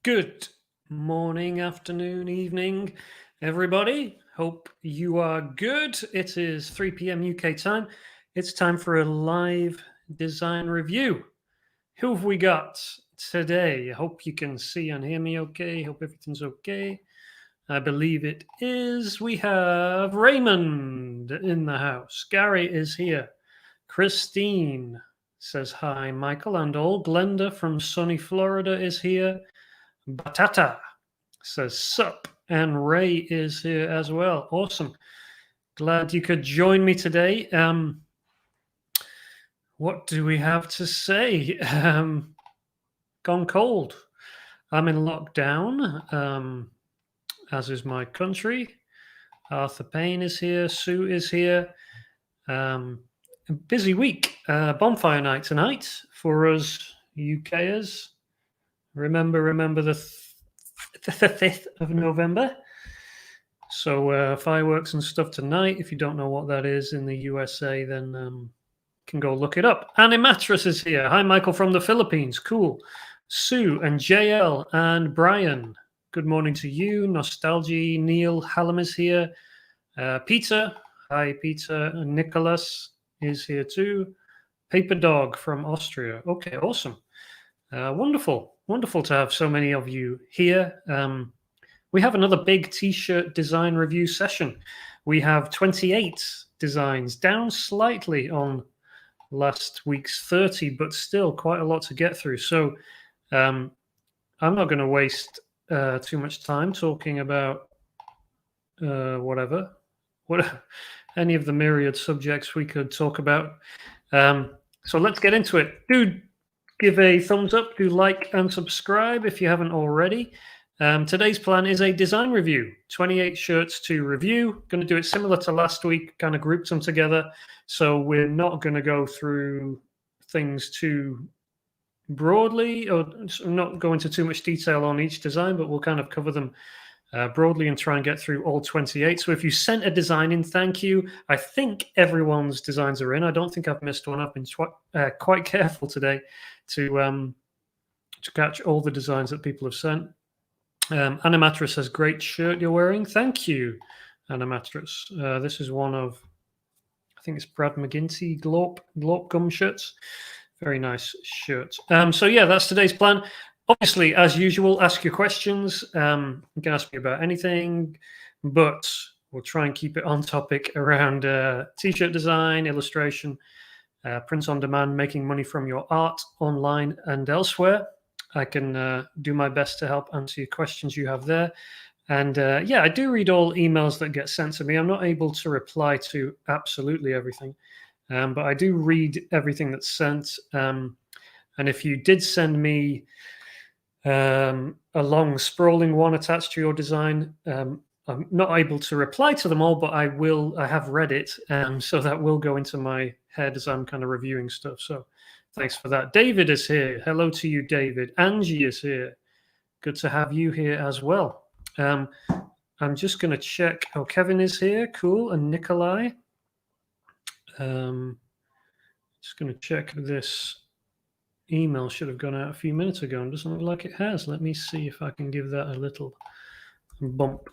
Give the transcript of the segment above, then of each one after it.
Good morning, afternoon, evening, everybody. Hope you are good. It is 3 p.m. UK time. It's time for a live design review. Who have we got today? I hope you can see and hear me okay. Hope everything's okay. I believe it is. We have Raymond in the house. Gary is here. Christine says hi. Michael and all. Glenda from sunny Florida is here. Batata says sup, and Ray is here as well. Awesome. Glad you could join me today. What do we have to say? Gone cold. I'm in lockdown, as is my country. Arthur Payne is here. Sue is here. A busy week. Bonfire night tonight for us UKers. Remember the 5th of November. So fireworks and stuff tonight. If you don't know what that is in the USA, then can go look it up. Annie Mattress is here. Hi, Michael from the Philippines. Cool. Sue and JL and Brian. Good morning to you. Nostalgia. Neil Hallam is here. Peter. Hi, Peter. And Nicholas is here too. PaperDog from Austria. Okay, awesome. Wonderful to have so many of you here. We have another big t-shirt design review session. We have 28 designs, down slightly on last week's 30, but still quite a lot to get through. So I'm not going to waste too much time talking about whatever any of the myriad subjects we could talk about. So let's get into it. Do give a thumbs up, do like and subscribe if you haven't already. Today's plan is a design review, 28 shirts to review. Going to do it similar to last week, kind of grouped them together. So we're not going to go through things too broadly or not go into too much detail on each design, but we'll kind of cover them broadly and try and get through all 28. So if you sent a design in, thank you. I think everyone's designs are in. I don't think I've missed one. I've been quite careful today to catch all the designs that people have sent. Anna Mattress says, great shirt you're wearing. Thank you, Anna Mattress. This is one of, I think it's Brad McGinty Glorp Gum shirts. Very nice shirt. So yeah, that's today's plan. Obviously, as usual, ask your questions. You can ask me about anything, but we'll try and keep it on topic around t-shirt design, illustration, print on demand, making money from your art online and elsewhere. I can do my best to help answer your questions you have there. And yeah, I do read all emails that get sent to me. I'm not able to reply to absolutely everything, but I do read everything that's sent. And if you did send me a long sprawling one attached to your design, I'm not able to reply to them all, but I have read it. So that will go into my head as I'm kind of reviewing stuff. So thanks for that. David is here. Hello to you, David. Angie is here. Good to have you here as well. I'm just going to check. Oh, Kevin is here. Cool. And Nikolai. Just going to check this email should have gone out a few minutes ago and doesn't look like it has. Let me see if I can give that a little bump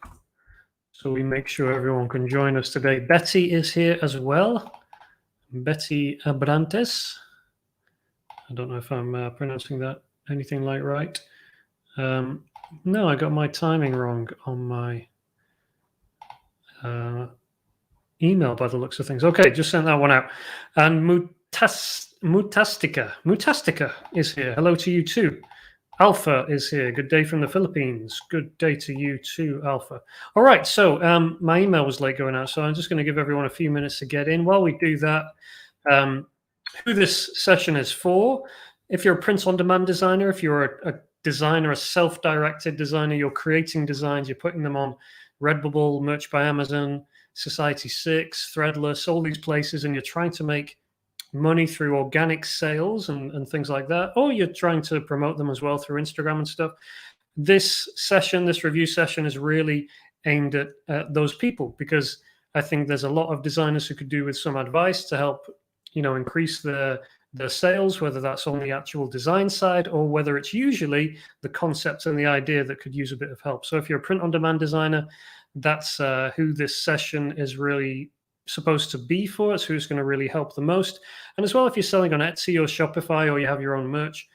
so we make sure everyone can join us today. Betty is here as well. Betty Abrantes. I don't know if I'm pronouncing that anything like right. No, I got my timing wrong on my email by the looks of things. Okay, just sent that one out. And Mutastica is here. Hello to you too. Alpha is here. Good day from the Philippines. Good day to you too, Alpha. All right, so my email was late going out, so I'm just going to give everyone a few minutes to get in. While we do that, who this session is for, if you're a print-on-demand designer, if you're a designer, a self-directed designer, you're creating designs, you're putting them on Redbubble, Merch by Amazon, Society6, Threadless, all these places, and you're trying to make money through organic sales and things like that, or you're trying to promote them as well through Instagram and stuff. This review session is really aimed at those people, because I think there's a lot of designers who could do with some advice to help, increase their the sales, whether that's on the actual design side or whether it's usually the concept and the idea that could use a bit of help. So if you're a print-on-demand designer, that's who this session is really supposed to be for. It's who's going to really help the most. And as well, if you're selling on Etsy or Shopify or you have your own merch,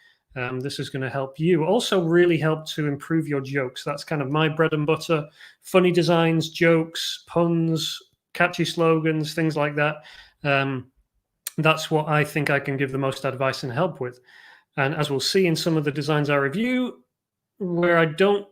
this is going to help you. Also really help to improve your jokes. That's kind of my bread and butter. Funny designs, jokes, puns, catchy slogans, things like that. That's what I think I can give the most advice and help with. And as we'll see in some of the designs I review, where I don't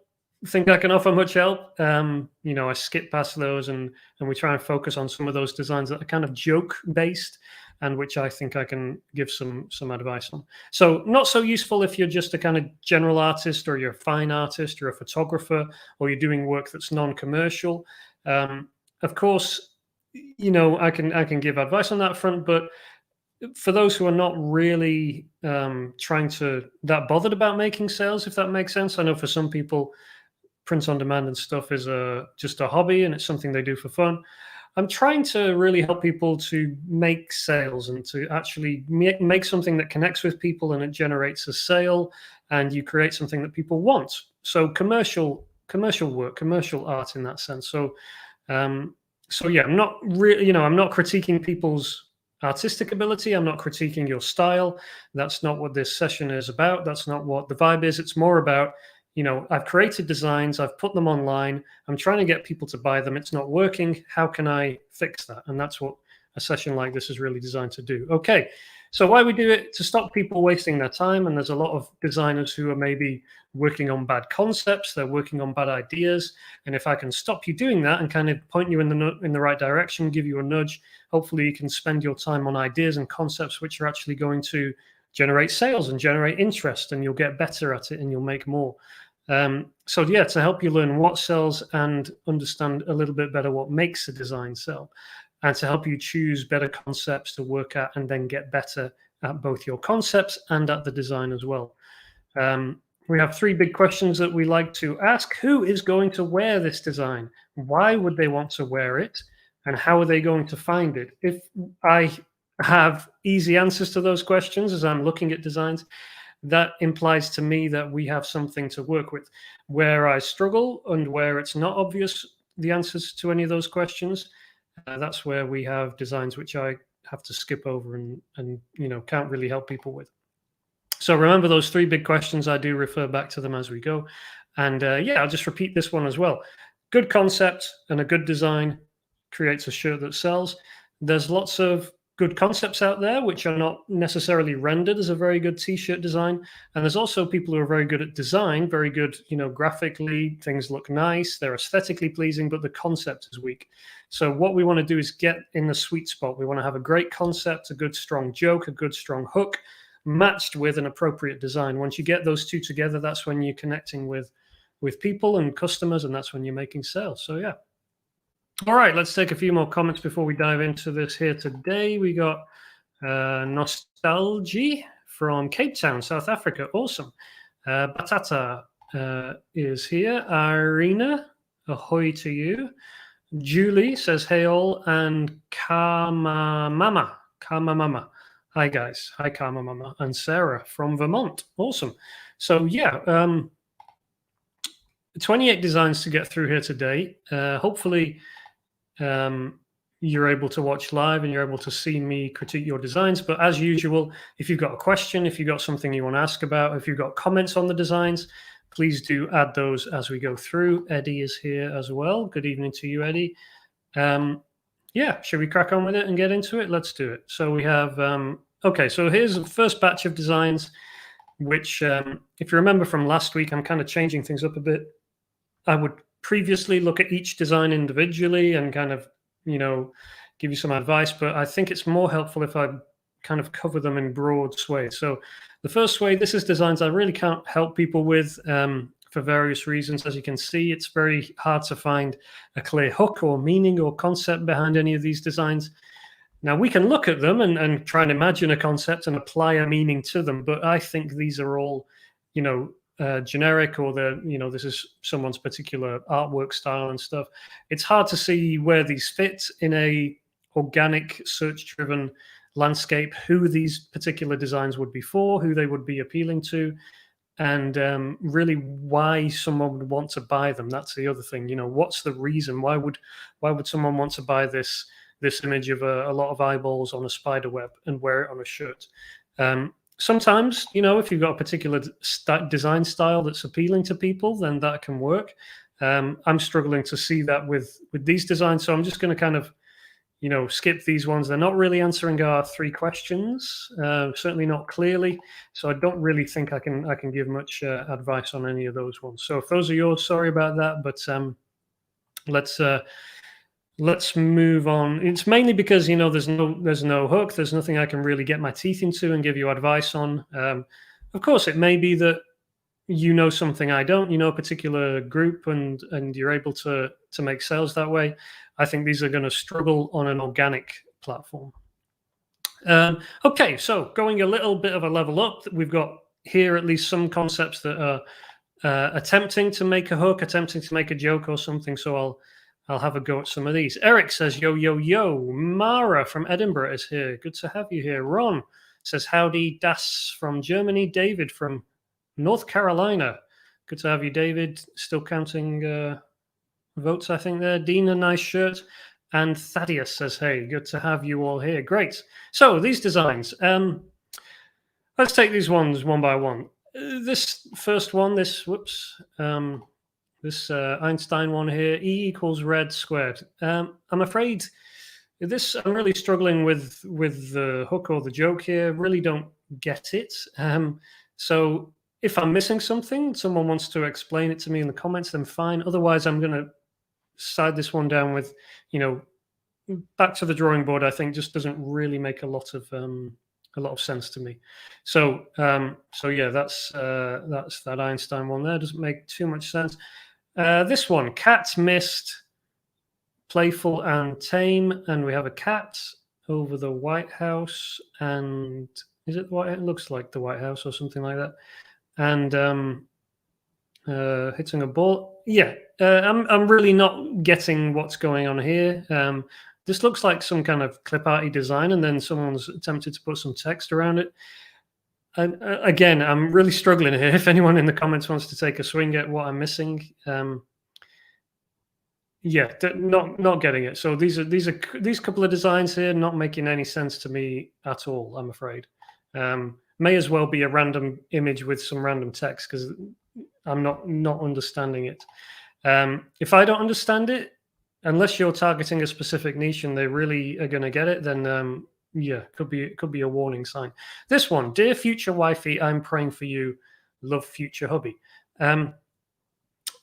think I can offer much help, I skip past those and we try and focus on some of those designs that are kind of joke based and which I think I can give some advice on. So not so useful if you're just a kind of general artist or you're a fine artist, you're a photographer, or you're doing work that's non-commercial. Of course, I can give advice on that front, but for those who are not really that bothered about making sales, if that makes sense. I know for some people, print on demand and stuff is just a hobby and it's something they do for fun. I'm trying to really help people to make sales and to actually make something that connects with people and it generates a sale and you create something that people want. So commercial work, commercial art in that sense. So yeah, I'm not really, I'm not critiquing people's artistic ability. I'm not critiquing your style. That's not what this session is about. That's not what the vibe is. It's more about, I've created designs, I've put them online, I'm trying to get people to buy them. It's not working. How can I fix that? And that's what a session like this is really designed to do. Okay, so why we do it? To stop people wasting their time. And there's a lot of designers who are maybe working on bad concepts, they're working on bad ideas. And if I can stop you doing that and kind of point you in the right direction, give you a nudge, hopefully you can spend your time on ideas and concepts which are actually going to generate sales and generate interest, and you'll get better at it and you'll make more. So yeah, to help you learn what sells and understand a little bit better what makes a design sell, and to help you choose better concepts to work at and then get better at both your concepts and at the design as well. We have 3 big questions that we like to ask. Who is going to wear this design? Why would they want to wear it? And how are they going to find it? If I have easy answers to those questions as I'm looking at designs, that implies to me that we have something to work with. Where I struggle and where it's not obvious the answers to any of those questions, that's where we have designs which I have to skip over and can't really help people with. So remember those 3 big questions. I do refer back to them as we go. And I'll just repeat this one as well. Good concept and a good design creates a shirt that sells. There's lots of good concepts out there which are not necessarily rendered as a very good t-shirt design, and there's also people who are very good at design, very good, graphically, things look nice, they're aesthetically pleasing, but the concept is weak. So what we want to do is get in the sweet spot. We want to have a great concept, a good strong joke, a good strong hook, matched with an appropriate design. Once you get those 2 together, that's when you're connecting with people and customers, and that's when you're making sales. So yeah. All right, let's take a few more comments before we dive into this here today. We got Nostalgia from Cape Town, South Africa. Awesome. Batata is here. Irina, ahoy to you. Julie says, hey all, and Karma Mama. Hi guys. Hi Karma Mama. And Sarah from Vermont. Awesome. So yeah, 28 designs to get through here today. Hopefully you're able to watch live and you're able to see me critique your designs. But as usual, if you've got a question, if you've got something you want to ask about, if you've got comments on the designs, please do add those as we go through. Eddie is here as well. Good evening to you, Eddie. Should we crack on with it and get into it? Let's do it. So we have, so here's the first batch of designs, which if you remember from last week, I'm kind of changing things up a bit. I would previously look at each design individually and kind of, give you some advice, but I think it's more helpful if I kind of cover them in broad swathes. So the first swathe, this is designs I really can't help people with for various reasons. As you can see, it's very hard to find a clear hook or meaning or concept behind any of these designs. Now, we can look at them and try and imagine a concept and apply a meaning to them, but I think these are all, generic, or this is someone's particular artwork style and stuff. It's hard to see where these fit in a organic, search-driven landscape, who these particular designs would be for, who they would be appealing to, and really why someone would want to buy them. That's the other thing. What's the reason? Why would someone want to buy this image of a lot of eyeballs on a spider web and wear it on a shirt? Sometimes, if you've got a particular design style that's appealing to people, then that can work. I'm struggling to see that with these designs, so I'm just going to kind of skip these ones. They're not really answering our 3 questions, certainly not clearly. So I don't really think I can give much advice on any of those ones. So if those are yours, sorry about that. But let's move on. It's mainly because there's no hook. There's nothing I can really get my teeth into and give you advice on. Of course, it may be that something I don't. A particular group, and you're able to make sales that way. I think these are going to struggle on an organic platform. Okay, so going a little bit of a level up, we've got here at least some concepts that are attempting to make a hook, attempting to make a joke or something. So I'll have a go at some of these. Eric says, yo, yo, yo. Mara from Edinburgh is here. Good to have you here. Ron says, howdy. Das from Germany. David from North Carolina. Good to have you, David. Still counting votes, I think there. Dean, a nice shirt. And Thaddeus says, hey, good to have you all here. Great. So these designs. Let's take these ones one by one. This first one, this Einstein one here, E equals red squared. I'm afraid I'm really struggling with the hook or the joke here. Really don't get it. So if I'm missing something, someone wants to explain it to me in the comments, then fine. Otherwise, I'm going to side this one down with, back to the drawing board. I think just doesn't really make a lot of sense to me. So yeah, that's that Einstein one there. Doesn't make too much sense. This one, cat missed, playful and tame, and we have a cat over the White House, and is it what it looks like, the White House or something like that, and hitting a ball. Yeah, I'm really not getting what's going on here. This looks like some kind of clip arty design, and then someone's attempted to put some text around it. And again, I'm really struggling here. If anyone in the comments wants to take a swing at what I'm missing, yeah, not getting it. So these couple of designs here not making any sense to me at all, I'm afraid. May as well be a random image with some random text, because I'm not understanding it. If I don't understand it, unless you're targeting a specific niche and they really are going to get it, then yeah, could be a warning sign. This one, dear future wifey, I'm praying for you. Love, future hubby.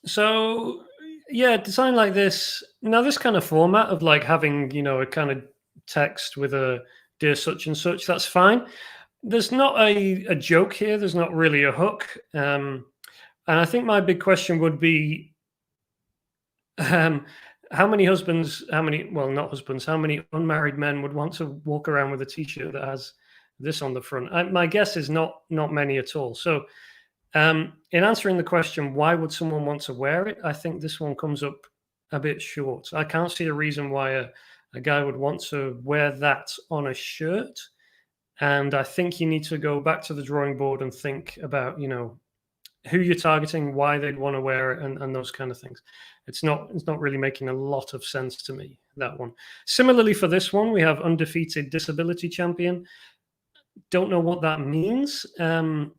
So yeah, design like this. Now this kind of format of like having a kind of text with a dear such and such, that's fine. There's not a joke here. There's not really a hook. And I think my big question would be, how many unmarried men would want to walk around with a t-shirt that has this on the front? My guess is not many at all. So in answering the question, why would someone want to wear it? I think this one comes up a bit short. I can't see a reason why a guy would want to wear that on a shirt. And I think you need to go back to the drawing board and think about, who you're targeting, why they'd want to wear it, and those kind of things. It's not really making a lot of sense to me, that one. Similarly for this one, we have undefeated disability champion. Don't know what that means. Are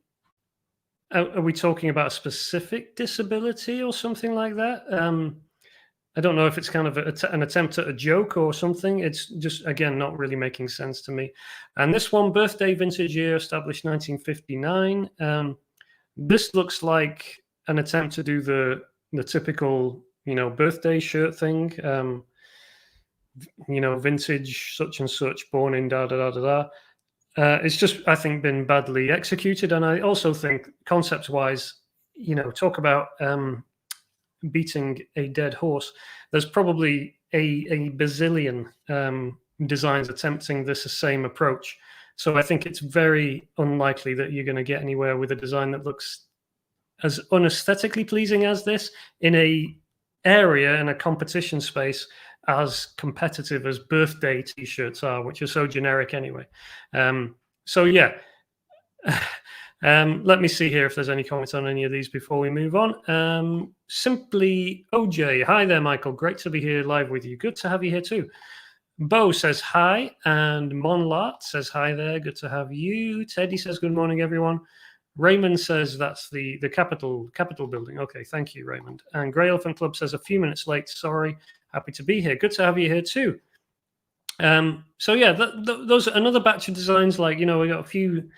we talking about a specific disability or something like that? I don't know if it's kind of an attempt at a joke or something. It's just, again, not really making sense to me. And this one, birthday vintage year, established 1959. This looks like an attempt to do the typical, birthday shirt thing. Vintage such and such, born in da da da da da. It's just, I think, been badly executed. And I also think, concept-wise, talk about beating a dead horse. There's probably a bazillion designs attempting this same approach. So I think it's very unlikely that you're going to get anywhere with a design that looks as unaesthetically pleasing as this in a area, in a competition space, as competitive as birthday T-shirts are, which are so generic anyway. So yeah. Let me see here if there's any comments on any of these before we move on. Simply OJ, hi there, Michael. Great to be here live with you. Good to have you here too. Bo says hi, and Monlat says hi there. Good to have you. Teddy says good morning, everyone. Raymond says that's the Capitol building. Okay, thank you, Raymond. And Grey Elephant Club says a few minutes late. Sorry, happy to be here. Good to have you here too. So yeah, those another batch of designs. Like, we got a few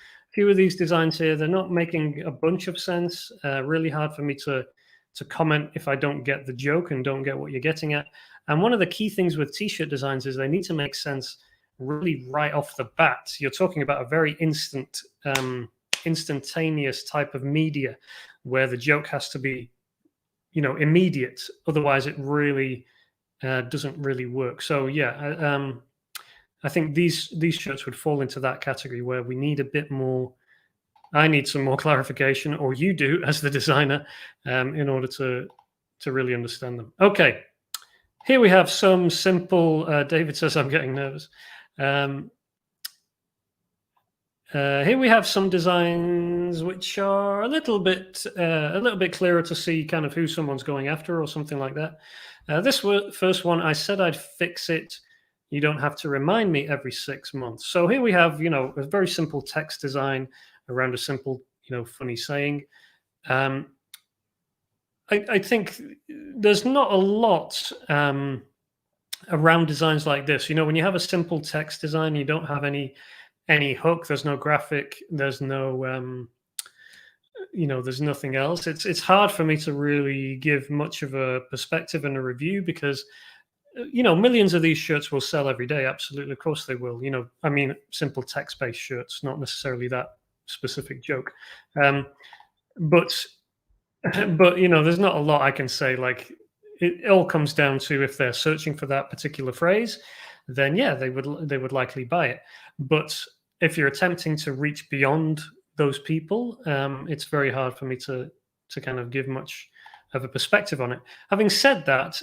of these designs here. They're not making a bunch of sense. Really hard for me to comment if I don't get the joke and don't get what you're getting at. And one of the key things with T-shirt designs is they need to make sense really right off the bat. You're talking about a very instantaneous type of media where the joke has to be, immediate. Otherwise, it really doesn't really work. So yeah, I think these shirts would fall into that category where we need a bit more. I need some more clarification, or you do as the designer, in order to really understand them. Okay, here we have some simple. David says I'm getting nervous. Here we have some designs which are a little bit clearer to see kind of who someone's going after or something like that. This first one, I said I'd fix it. You don't have to remind me every 6 months. So here we have, a very simple text design around a simple, funny saying. I think there's not a lot around designs like this. When you have a simple text design, you don't have any hook. There's no graphic. There's no, there's nothing else. It's hard for me to really give much of a perspective and a review because, millions of these shirts will sell every day. Absolutely, of course they will. Simple text-based shirts, not necessarily that specific joke. But there's not a lot I can say. Like, it all comes down to if they're searching for that particular phrase, then yeah, they would likely buy it. But if you're attempting to reach beyond those people, it's very hard for me to kind of give much of a perspective on it. Having said that,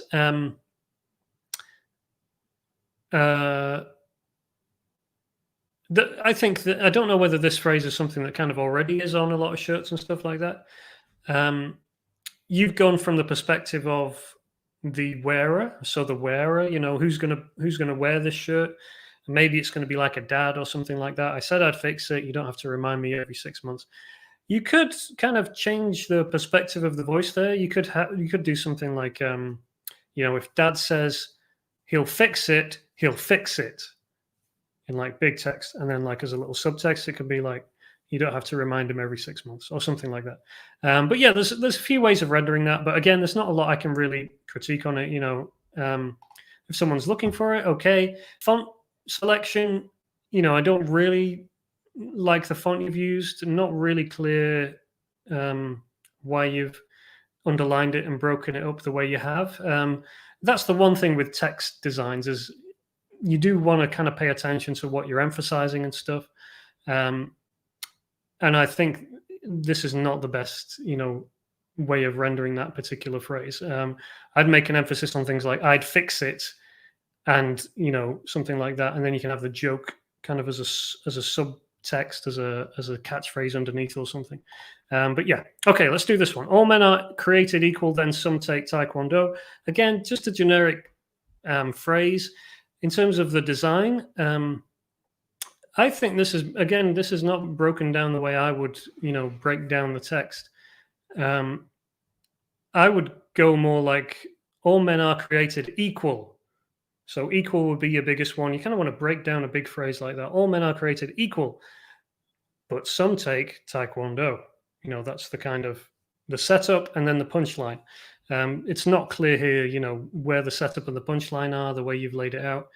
I think that I don't know whether this phrase is something that kind of already is on a lot of shirts and stuff like that. You've gone from the perspective of the wearer, so the wearer, who's gonna wear this shirt. Maybe it's going to be like a dad or something like that. I said I'd fix it. You don't have to remind me every 6 months. You could kind of change the perspective of the voice there. You could do something like, if dad says he'll fix it in like big text, and then like as a little subtext, it could be like, you don't have to remind him every 6 months or something like that. But yeah, there's a few ways of rendering that. But again, there's not a lot I can really critique on it. If someone's looking for it, okay. Font selection, I don't really like the font you've used. Not really clear why you've underlined it and broken it up the way you have. That's the one thing with text designs is you do want to kind of pay attention to what you're emphasizing and stuff. And I think this is not the best, way of rendering that particular phrase. I'd make an emphasis on things like I'd fix it, and something like that, and then you can have the joke kind of as a subtext, as a catchphrase underneath or something. But yeah, okay, let's do this one. All men are created equal, then some take Taekwondo. Again, just a generic phrase. In terms of the design, I think this is not broken down the way I would, break down the text. I would go more like all men are created equal. So equal would be your biggest one. You kind of want to break down a big phrase like that. All men are created equal, but some take Taekwondo. That's the kind of the setup and then the punchline. It's not clear here, where the setup and the punchline are, the way you've laid it out.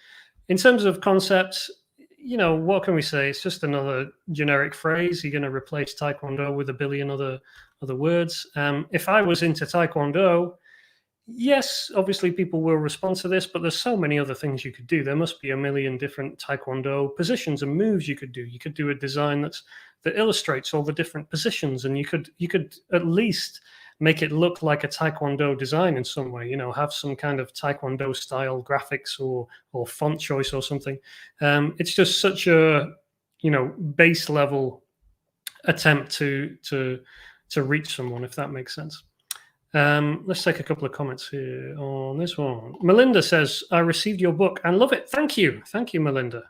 In terms of concepts, what can we say? It's just another generic phrase. You're going to replace Taekwondo with a billion other words. If I was into Taekwondo, yes, obviously people will respond to this, but there's so many other things you could do. There must be a million different Taekwondo positions and moves you could do. You could do a design that illustrates all the different positions, and you could at least make it look like a Taekwondo design in some way, have some kind of Taekwondo style graphics or font choice or something. It's just such a, base level attempt to reach someone, if that makes sense. Let's take a couple of comments here on this one. Melinda says, I received your book and love it. Thank you. Thank you, Melinda.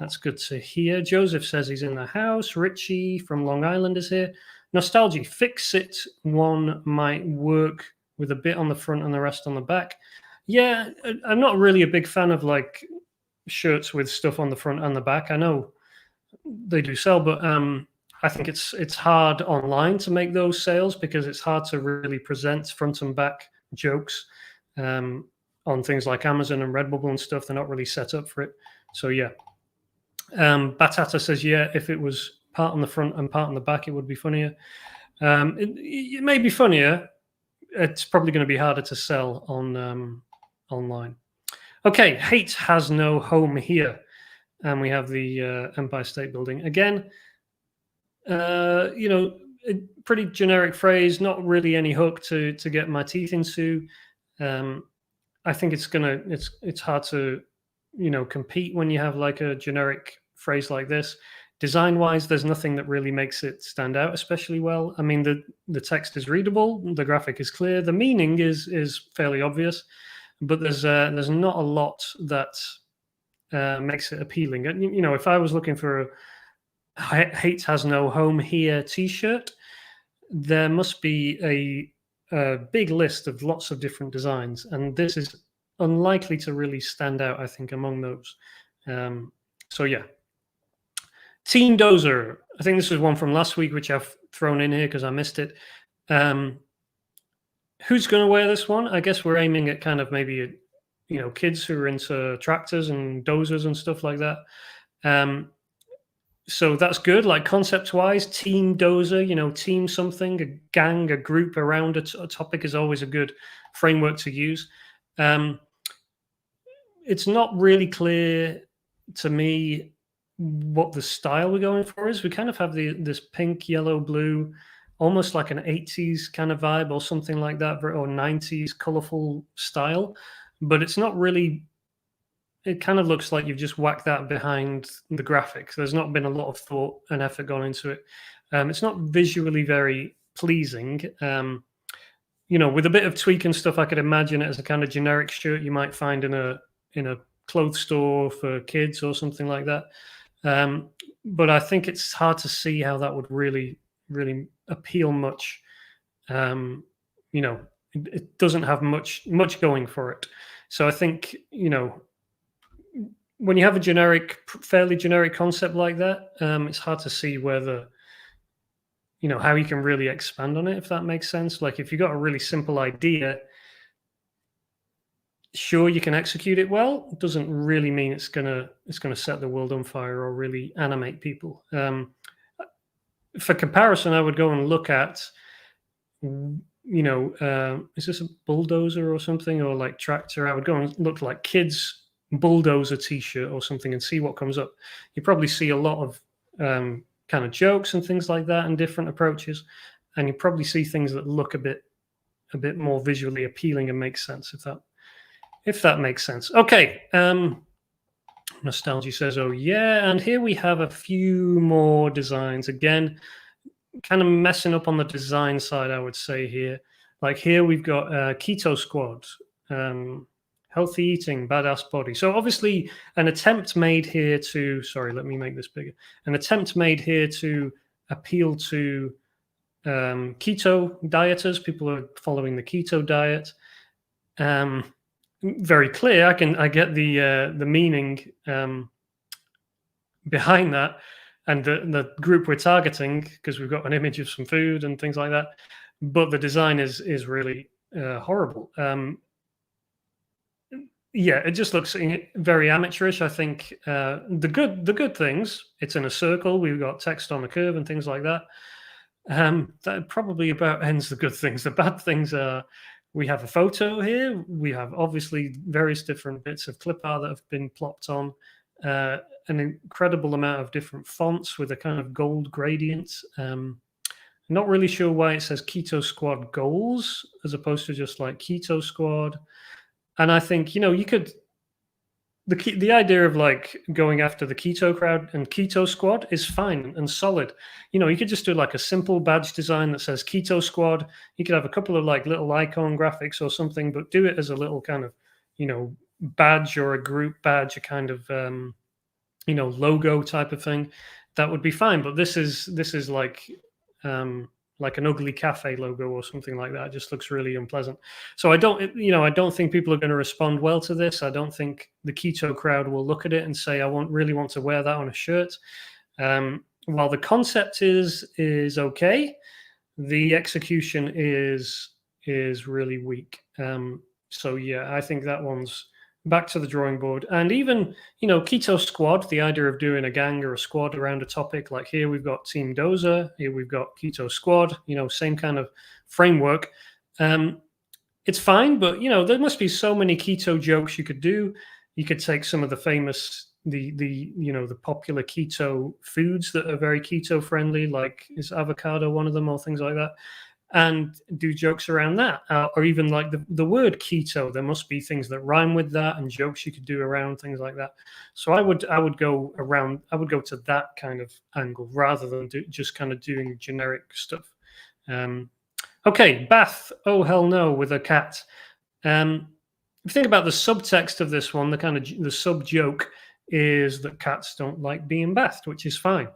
That's good to hear. Joseph says he's in the house. Richie from Long Island is here. Nostalgia, fix it one might work with a bit on the front and the rest on the back. Yeah, I'm not really a big fan of like shirts with stuff on the front and the back. I know they do sell, but I think it's hard online to make those sales because it's hard to really present front and back jokes on things like Amazon and Redbubble and stuff. They're not really set up for it. So yeah. Batata says, yeah, if it was part on the front and part on the back, it would be funnier. It may be funnier. It's probably going to be harder to sell on online. Okay, hate has no home here. And we have the Empire State Building. Again, a pretty generic phrase, not really any hook to get my teeth into. I think it's hard to, compete when you have like a generic phrase like this. Design wise, there's nothing that really makes it stand out especially well. I mean, the text is readable, the graphic is clear, the meaning is fairly obvious, but there's not a lot that makes it appealing. And, if I was looking for a hate has no home here t-shirt, there must be a big list of lots of different designs, and this is unlikely to really stand out, I think, among those. So yeah. Team Dozer. I think this was one from last week, which I've thrown in here because I missed it. Who's going to wear this one? I guess we're aiming at kind of maybe, kids who are into tractors and dozers and stuff like that. So that's good. Like concept-wise, Team Dozer, team something, a gang, a group around a topic is always a good framework to use. It's not really clear to me what the style we're going for is. We kind of have this pink, yellow, blue, almost like an 80s kind of vibe or something like that, or 90s colorful style, but it's not really. It kind of looks like you've just whacked that behind the graphics. There's not been a lot of thought and effort gone into it. It's not visually very pleasing. With a bit of tweak and stuff, I could imagine it as a kind of generic shirt you might find in a clothes store for kids or something like that. But I think it's hard to see how that would really, really appeal much. It doesn't have much going for it. So I think, when you have a fairly generic concept like that, it's hard to see whether, how you can really expand on it, if that makes sense. Like if you've got a really simple idea, sure, you can execute it well. It doesn't really mean it's gonna set the world on fire or really animate people. For comparison, I would go and look at, is this a bulldozer or something, or like tractor? I would go and look like kids bulldozer t-shirt or something and see what comes up. You probably see a lot of kind of jokes and things like that and different approaches, and you probably see things that look a bit more visually appealing and make sense, if that makes sense. Okay. Nostalgia says, oh yeah, and here we have a few more designs. Again, kind of messing up on the design side, I would say here. Like here we've got Keto Squad, healthy eating, badass body. So obviously an attempt made here to, sorry, let me make this bigger. An attempt made here to appeal to keto dieters, people who are following the keto diet. Very clear. I get the meaning behind that and the group we're targeting, because we've got an image of some food and things like that. But the design is really horrible. Yeah, it just looks very amateurish. I think the good things, it's in a circle. We've got text on a curve and things like that. That probably about ends the good things. The bad things are, we have a photo here. We have obviously various different bits of clip art that have been plopped on. An incredible amount of different fonts with a kind of gold gradient. Not really sure why it says Keto Squad goals as opposed to just like Keto Squad. And I think, you could the idea of like going after the keto crowd and Keto Squad is fine and solid. You could just do like a simple badge design that says Keto Squad. You could have a couple of like little icon graphics or something, but do it as a little kind of badge or a group badge, a kind of logo type of thing. That would be fine. But this is like an ugly cafe logo or something like that. It just looks really unpleasant. So I don't think people are going to respond well to this. I don't think the keto crowd will look at it and say, I really want to wear that on a shirt. While the concept is okay, the execution is really weak. So yeah, I think that one's back to the drawing board. And even Keto Squad, the idea of doing a gang or a squad around a topic, like here we've got Team Dozer, here we've got Keto Squad, same kind of framework. It's fine, but there must be so many keto jokes you could do. You could take some of the famous the popular keto foods that are very keto friendly, like is avocado one of them, or things like that, and do jokes around that, or even like the word keto. There must be things that rhyme with that and jokes you could do around things like that. So I would go to that kind of angle rather than just kind of doing generic stuff. Okay, bath. Oh hell no, with a cat. If you think about the subtext of this one, the sub joke is that cats don't like being bathed, which is fine.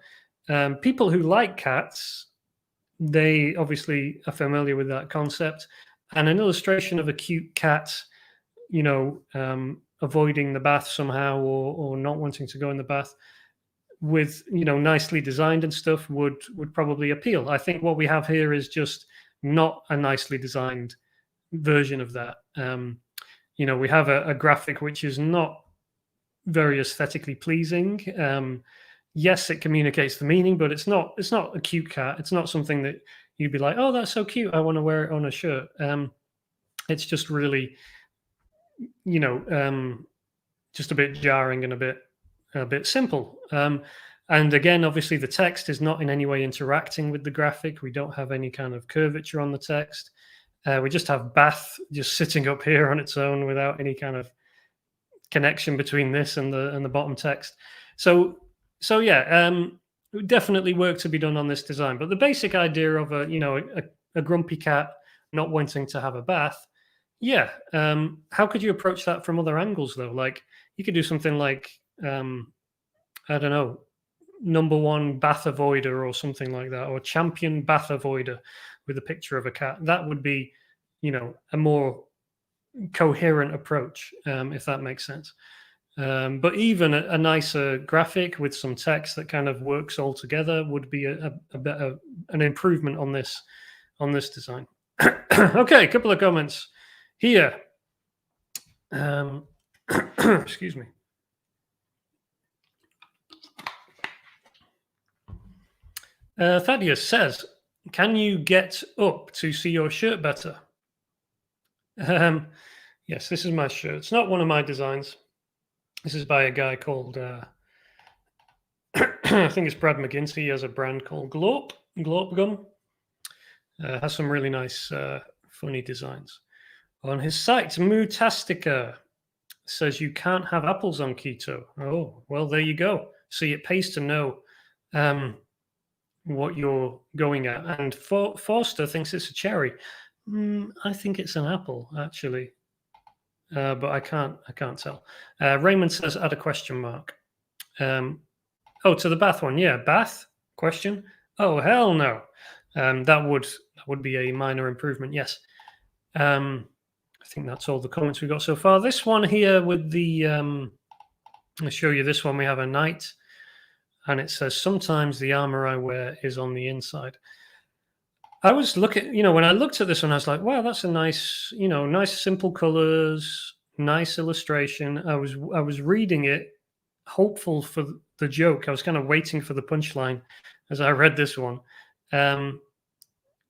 People who like cats, they obviously are familiar with that concept. And an illustration of a cute cat, avoiding the bath somehow or not wanting to go in the bath with, nicely designed and stuff would probably appeal. I think what we have here is just not a nicely designed version of that. We have a graphic which is not very aesthetically pleasing. Yes, it communicates the meaning, but it's not a cute cat. It's not something that you'd be like, oh, that's so cute, I want to wear it on a shirt. It's just really, just a bit jarring and a bit simple. And again, obviously, the text is not in any way interacting with the graphic. We don't have any kind of curvature on the text. We just have bath just sitting up here on its own without any kind of connection between this and the bottom text. So yeah, definitely work to be done on this design. But the basic idea of a grumpy cat not wanting to have a bath, yeah. How could you approach that from other angles though? Like you could do something like I don't know, #1 bath avoider or something like that, or champion bath avoider with a picture of a cat. That would be, a more coherent approach, if that makes sense. But even a nicer graphic with some text that kind of works all together would be an improvement on this design. Okay, a couple of comments here. Excuse me. Thaddeus says, can you get up to see your shirt better? Yes, this is my shirt. It's not one of my designs. This is by a guy called, I think it's Brad McGinty. He has a brand called Glorp Gum. Has some really nice, funny designs. On his site, Mootastica says you can't have apples on keto. Oh, well, there you go. See, it pays to know what you're going at. And Forster thinks it's a cherry. I think it's an apple, actually. But I can't tell. Raymond says add a question mark. To the bath one. Yeah, bath question. Oh, hell no. That would be a minor improvement. Yes. I think that's all the comments we got so far. This one here with the I'll show you this one. We have a knight, and it says sometimes the armor I wear is on the inside. I was looking, when I looked at this one, I was like, wow, that's a nice, nice simple colors, nice illustration. I was reading it, hopeful for the joke. I was kind of waiting for the punchline as I read this one. And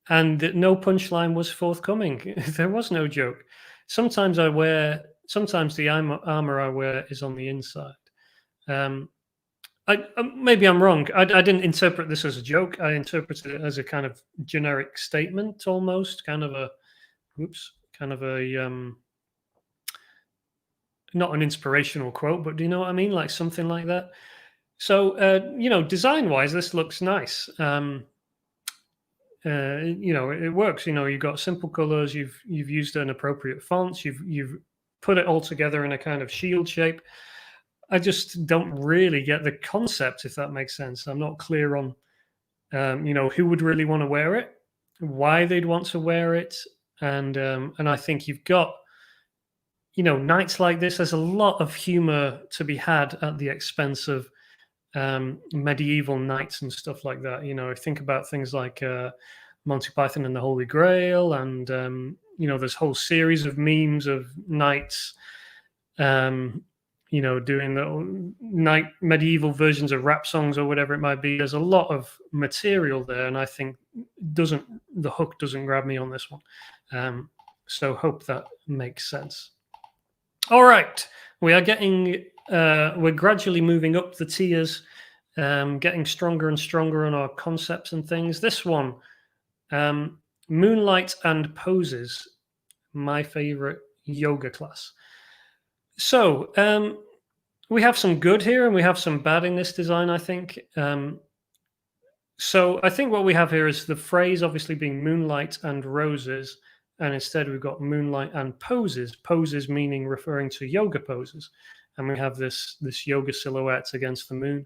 no punchline was forthcoming. There was no joke. Sometimes the armor I wear is on the inside. Maybe I'm wrong. I didn't interpret this as a joke. I interpreted it as a kind of generic statement, almost kind of a, oops, kind of a not an inspirational quote, but do you know what I mean? Like something like that. So, design wise, this looks nice. It works. You've got simple colors. You've used an appropriate fonts. You've put it all together in a kind of shield shape. I just don't really get the concept, if that makes sense. I'm not clear on, who would really want to wear it, why they'd want to wear it, and I think you've got, nights like this. There's a lot of humor to be had at the expense of medieval knights and stuff like that. Think about things like Monty Python and the Holy Grail, and there's whole series of memes of knights, doing the night medieval versions of rap songs or whatever it might be. There's a lot of material there, and I think the hook doesn't grab me on this one. So hope that makes sense. All right, we are we're gradually moving up the tiers, getting stronger and stronger on our concepts and things. This one, Moonlight and Poses, my favorite yoga class. So we have some good here and we have some bad in this design, I think. So I think what we have here is the phrase obviously being moonlight and roses, and instead we've got moonlight and poses. Poses meaning referring to yoga poses, and we have this yoga silhouette against the moon.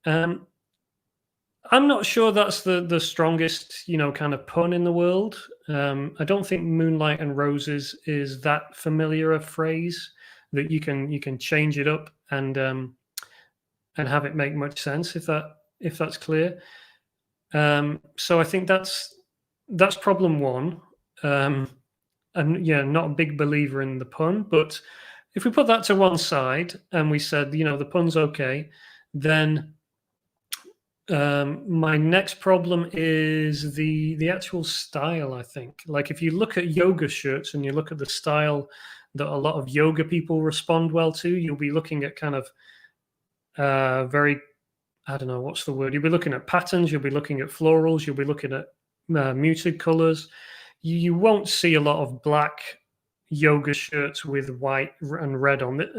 I'm not sure that's the strongest, kind of pun in the world. I don't think moonlight and roses is that familiar a phrase that you can change it up and have it make much sense, if that's clear. So I think that's problem one. And yeah, not a big believer in the pun, but if we put that to one side and we said, the pun's okay, then my next problem is the actual style, I think. Like if you look at yoga shirts and you look at the style that a lot of yoga people respond well to, you'll be looking at kind of very, I don't know, what's the word? You'll be looking at patterns, you'll be looking at florals, you'll be looking at muted colors. You won't see a lot of black yoga shirts with white and red on it.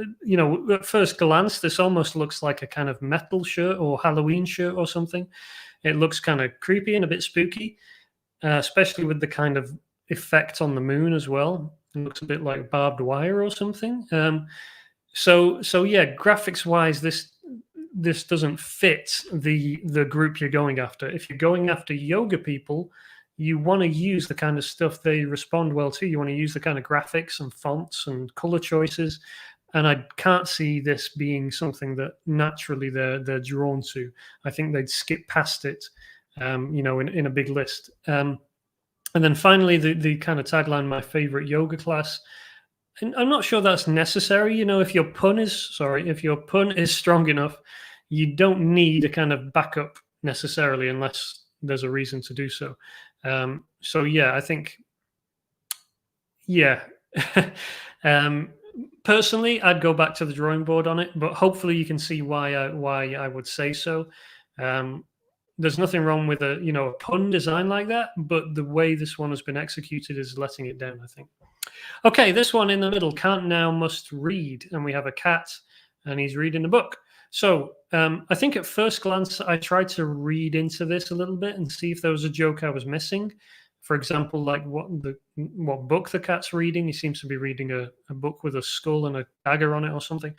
At first glance, this almost looks like a kind of metal shirt or Halloween shirt or something. It looks kind of creepy and a bit spooky, especially with the kind of effect on the moon as well. It looks a bit like barbed wire or something. So yeah, graphics wise, this doesn't fit the group you're going after. If you're going after yoga people, you want to use the kind of stuff they respond well to. You want to use the kind of graphics and fonts and color choices. And I can't see this being something that naturally they're drawn to. I think they'd skip past it, in a big list. And then finally, the kind of tagline, my favorite yoga class. And I'm not sure that's necessary. If your pun is strong enough, you don't need a kind of backup necessarily, unless there's a reason to do so. So yeah, I think, yeah. Personally, I'd go back to the drawing board on it, but hopefully you can see why I would say so. There's nothing wrong with a pun design like that, but the way this one has been executed is letting it down, I think. Okay, this one in the middle, can't now, must read, and we have a cat, and he's reading a book. So I think at first glance, I tried to read into this a little bit and see if there was a joke I was missing. For example, like what book the cat's reading. He seems to be reading a book with a skull and a dagger on it or something.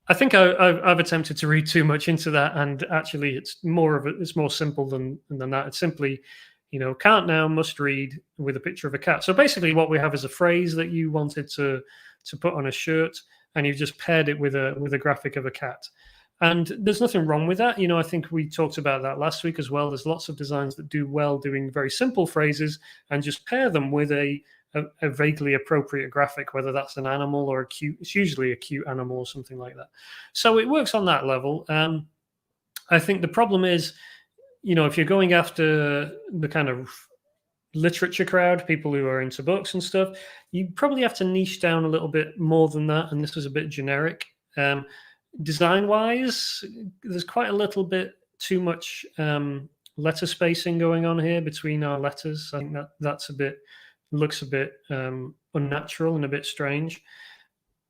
I think I've attempted to read too much into that, and actually it's more simple than that. It's simply, can't now, must read, with a picture of a cat. So basically what we have is a phrase that you wanted to put on a shirt, and you've just paired it with a graphic of a cat. And there's nothing wrong with that. I think we talked about that last week as well. There's lots of designs that do well doing very simple phrases and just pair them with a vaguely appropriate graphic, whether that's an animal or it's usually a cute animal or something like that. So it works on that level. I think the problem is, if you're going after the kind of literature crowd, people who are into books and stuff, you probably have to niche down a little bit more than that. And this is a bit generic. Design-wise, there's quite a little bit too much letter spacing going on here between our letters. I think that's looks a bit unnatural and a bit strange.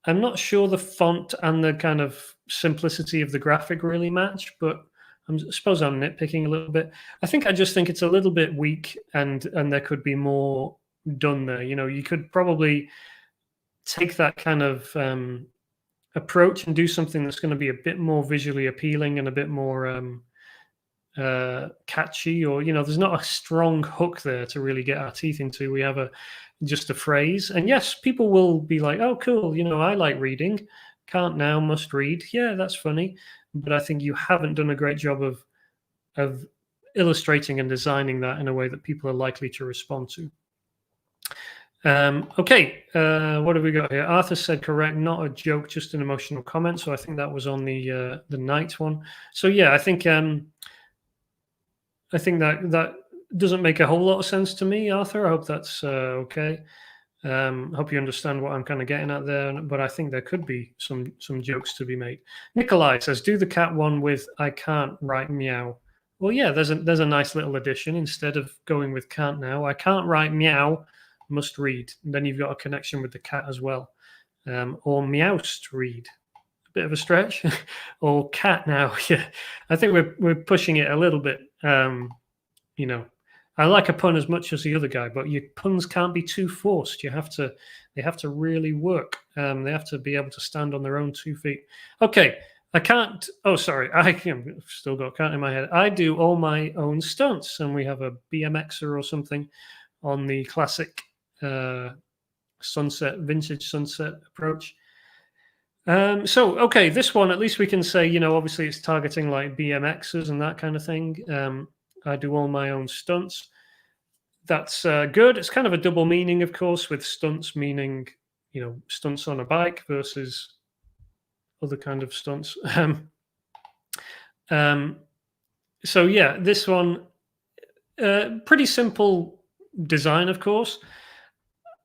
I'm not sure the font and the kind of simplicity of the graphic really match, but I suppose I'm nitpicking a little bit. I just think it's a little bit weak, and there could be more done there. You could probably take that kind of approach and do something that's going to be a bit more visually appealing and a bit more catchy, or there's not a strong hook there to really get our teeth into. We have just a phrase, and yes, people will be like, oh cool, I like reading, can't now, must read. Yeah, that's funny, but I think you haven't done a great job of illustrating and designing that in a way that people are likely to respond to. Okay, what have we got here? Arthur said correct, not a joke, just an emotional comment. So I think that was on the night one. So yeah, I think that doesn't make a whole lot of sense to me, Arthur. I hope that's okay. Hope you understand what I'm kind of getting at there. But I think there could be some jokes to be made. Nikolai says, do the cat one with I can't write meow. Well, yeah, there's a nice little addition. Instead of going with can't now, I can't write meow, must read. And then you've got a connection with the cat as well. Or meowst read. A bit of a stretch. Or cat now. Yeah, I think we're pushing it a little bit. I like a pun as much as the other guy, but your puns can't be too forced. They have to really work. They have to be able to stand on their own 2 feet. Okay, I can't. Oh, sorry, I've still got can't in my head. I do all my own stunts, and we have a BMXer or something on the classic vintage sunset approach. So okay, this one at least we can say, obviously it's targeting like BMXers and that kind of thing. I do all my own stunts. That's good. It's kind of a double meaning, of course, with stunts meaning, stunts on a bike versus other kind of stunts. So yeah, this one, pretty simple design, of course.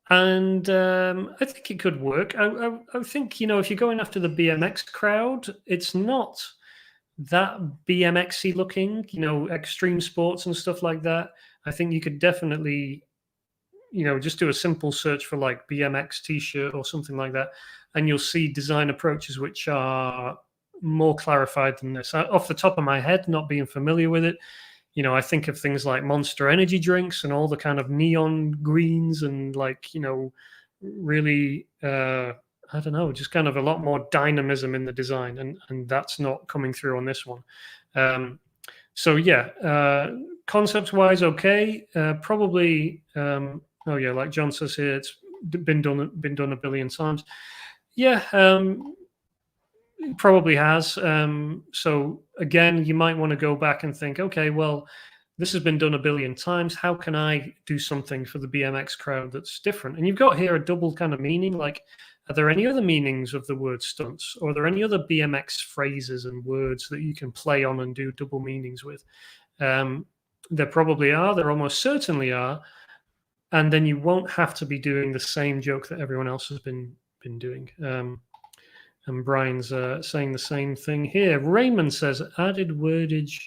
And I think it could work. I think, if you're going after the BMX crowd, it's not that BMXy looking, extreme sports and stuff like that. I think you could definitely, just do a simple search for like BMX t-shirt or something like that, and you'll see design approaches which are more clarified than this. Off the top of my head, not being familiar with it, I think of things like Monster Energy drinks and all the kind of neon greens and like, really, I don't know, just kind of a lot more dynamism in the design, and that's not coming through on this one. So yeah, concept-wise, okay. Probably, oh yeah, like John says here, it's been done a billion times. Yeah, it probably has. So again, you might want to go back and think, okay, well, this has been done a billion times. How can I do something for the BMX crowd that's different? And you've got here a double kind of meaning. Like, are there any other meanings of the word stunts? Or are there any other BMX phrases and words that you can play on and do double meanings with? There probably are. There almost certainly are. And then you won't have to be doing the same joke that everyone else has been doing. And Brian's saying the same thing here. Raymond says, added wordage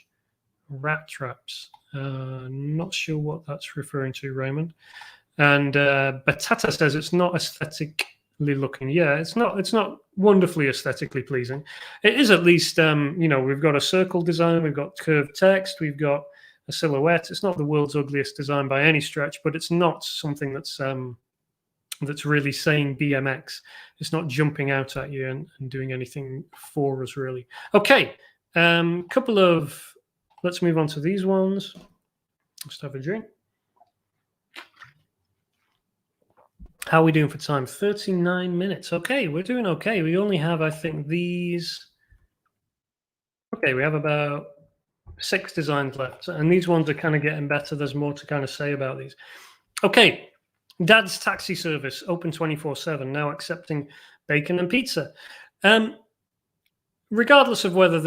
rat traps. Not sure what that's referring to, Raymond. And Batata says it's not aesthetically looking. Yeah, it's not wonderfully aesthetically pleasing. It is at least, we've got a circle design, we've got curved text, we've got a silhouette. It's not the world's ugliest design by any stretch, but it's not something that's really saying BMX. It's not jumping out at you and doing anything for us, really. Okay, let's move on to these ones. Let's have a drink. How are we doing for time? 39 minutes. Okay, we're doing okay. We only have, I think, these. Okay, we have about 6 designs left, and these ones are kind of getting better. There's more to kind of say about these. Okay. Dad's taxi service, open 24/7, now accepting bacon and pizza. Regardless of whether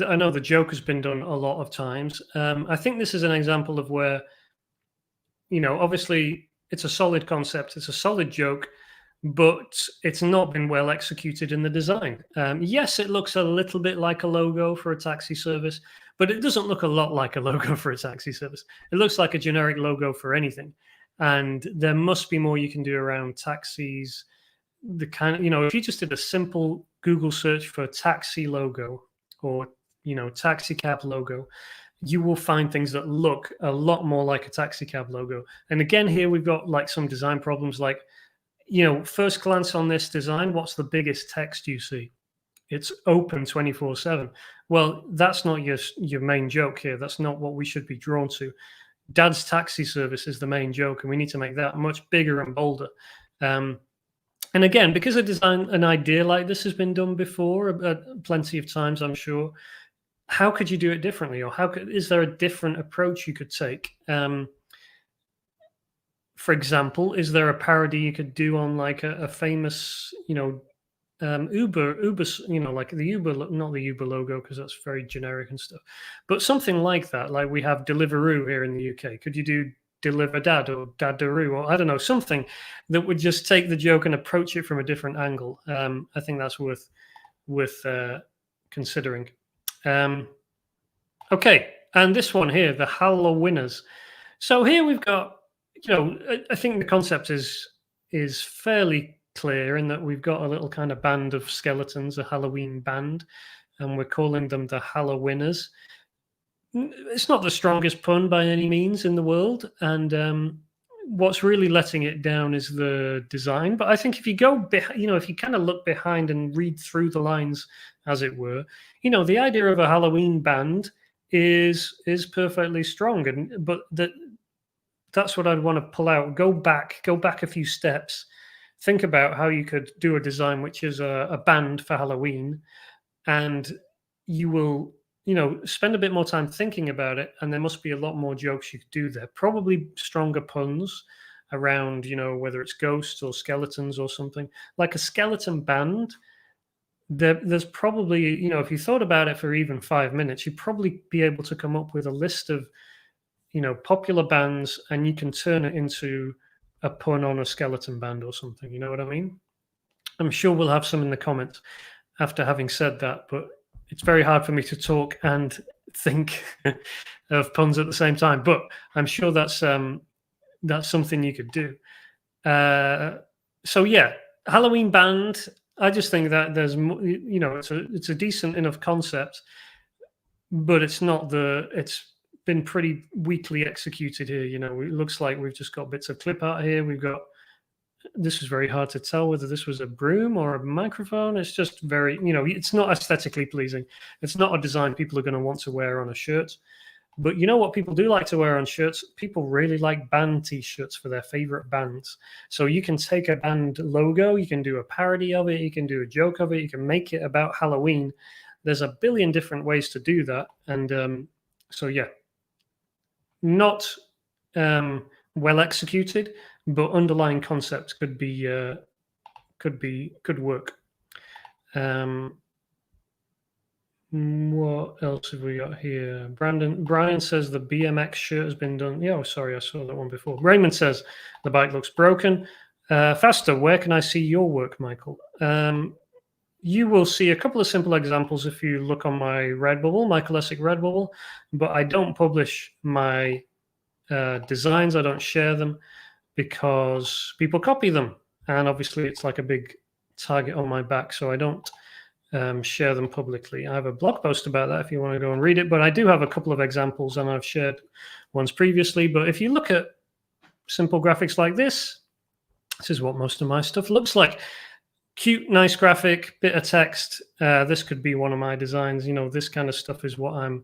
I know the joke has been done a lot of times. I think this is an example of where, obviously it's a solid concept, it's a solid joke. but it's not been well executed in the design. Yes, it looks a little bit like a logo for a taxi service, but it doesn't look a lot like a logo for a taxi service. It looks like a generic logo for anything. And there must be more you can do around taxis. The kind of, if you just did a simple Google search for taxi logo or, taxi cab logo, you will find things that look a lot more like a taxi cab logo. And again, here we've got like some design problems, like, first glance on this design, what's the biggest text you see? It's open 24/7. Well, that's not your main joke here. That's not what we should be drawn to. Dad's taxi service is the main joke, and we need to make that much bigger and bolder. And again, because an idea like this has been done before plenty of times, I'm sure. How could you do it differently, or is there a different approach you could take? For example, is there a parody you could do on like a famous, Uber, like the Uber, not the Uber logo, because that's very generic and stuff, but something like that. Like we have Deliveroo here in the UK. Could you do Deliver Dad or Dadaroo, or I don't know, something that would just take the joke and approach it from a different angle? I think that's worth considering. Okay, and this one here, the Hallowinners. So here we've got, I think the concept is fairly clear in that we've got a little kind of band of skeletons, a Halloween band, and we're calling them the Hallowinners. It's not the strongest pun by any means in the world, and what's really letting it down is the design. But I think if you go, if you kind of look behind and read through the lines, as it were, the idea of a Halloween band is perfectly strong, but that's what I'd want to pull out. Go back a few steps. Think about how you could do a design which is a band for Halloween, and you will, spend a bit more time thinking about it, and there must be a lot more jokes you could do there. Probably stronger puns around, whether it's ghosts or skeletons or something. Like a skeleton band, there's probably, if you thought about it for even 5 minutes, you'd probably be able to come up with a list of, popular bands, and you can turn it into a pun on a skeleton band or something. You know what I mean? I'm sure we'll have some in the comments after having said that, but it's very hard for me to talk and think of puns at the same time. But I'm sure that's something you could do. So yeah, Halloween band. I just think that there's, it's a decent enough concept, but it's not it's been pretty weakly executed here. It looks like we've just got bits of clip art here. This is very hard to tell whether this was a broom or a microphone. It's just very, it's not aesthetically pleasing. It's not a design people are going to want to wear on a shirt. But you know what people do like to wear on shirts? People really like band t-shirts for their favorite bands. So you can take a band logo, you can do a parody of it, you can do a joke of it, you can make it about Halloween. There's a billion different ways to do that. And so, yeah, not well executed, but underlying concepts could work. What else have we got here? Brian says the BMX shirt has been done. Yeah, sorry, I saw that one before. Raymond says the bike looks broken. Faster, where can I see your work, Michael? You will see a couple of simple examples if you look on my Redbubble, my classic Redbubble, but I don't publish my designs. I don't share them because people copy them, and obviously it's like a big target on my back, so I don't share them publicly. I have a blog post about that if you want to go and read it, but I do have a couple of examples, and I've shared ones previously. But if you look at simple graphics like this is what most of my stuff looks like. Cute, nice graphic, bit of text. This could be one of my designs. This kind of stuff is what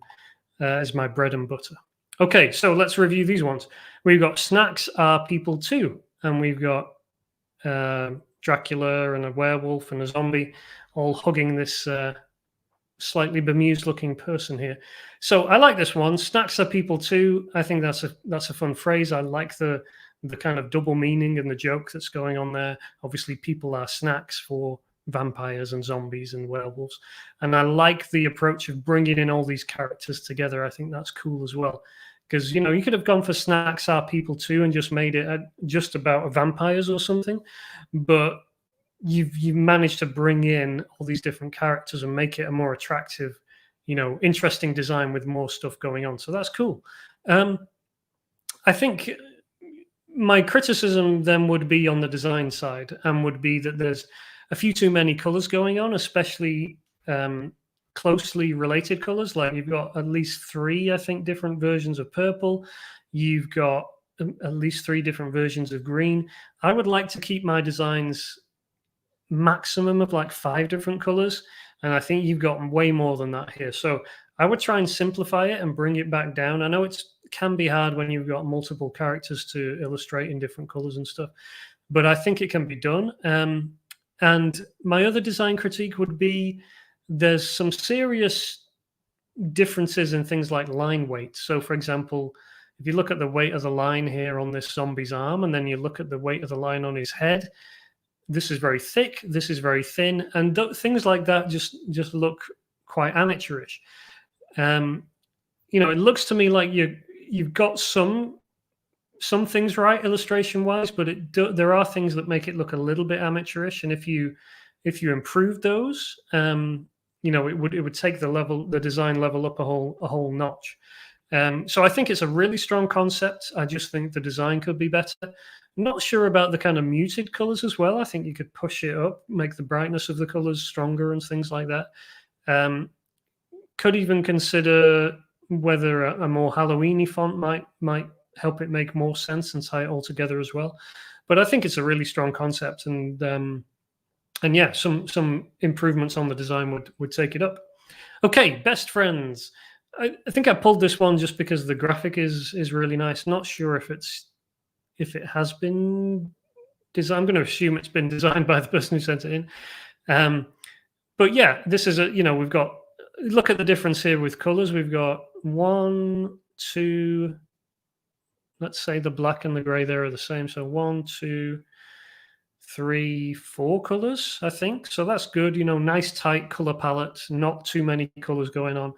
is my bread and butter. Okay, so let's review these ones. We've got Snacks Are People Too, and we've got Dracula and a werewolf and a zombie all hugging this slightly bemused-looking person here. So I like this one. Snacks Are People Too. I think that's a fun phrase. I like the kind of double meaning and the joke that's going on there. Obviously, people are snacks for vampires and zombies and werewolves. And I like the approach of bringing in all these characters together. I think that's cool as well. because you could have gone for Snacks Are People Too and just made it just about vampires or something, but you've managed to bring in all these different characters and make it a more attractive, interesting design with more stuff going on. So that's cool. I think my criticism then would be on the design side, and would be that there's a few too many colors going on, especially closely related colors. Like you've got at least 3, I think, different versions of purple. You've got at least 3 different versions of green. I would like to keep my designs maximum of like 5 different colors, and I think you've got way more than that here. So I would try and simplify it and bring it back down. I know it can be hard when you've got multiple characters to illustrate in different colors and stuff, but I think it can be done. And my other design critique would be there's some serious differences in things like line weight. So for example, if you look at the weight of the line here on this zombie's arm, and then you look at the weight of the line on his head, this is very thick, this is very thin, and things like that just look quite amateurish. It looks to me like you've got some things right illustration wise, but there are things that make it look a little bit amateurish, and if you improve those, it would take the design level up a whole notch. So I think it's a really strong concept. I just think the design could be better. I'm not sure about the kind of muted colors as well. I think you could push it up, make the brightness of the colors stronger and things like that. Could even consider whether a more Halloween-y font might help it make more sense and tie it all together as well. But I think it's a really strong concept, and yeah, some improvements on the design would take it up. Okay, best friends. I think I pulled this one just because the graphic is really nice. Not sure if it has been designed. I'm going to assume it's been designed by the person who sent it in. But yeah, this is we've got, look at the difference here with colors. We've got 1, 2, let's say the black and the gray there are the same. So 1, 2, 3, 4 colors, I think. So that's good. Nice tight color palette, not too many colors going on.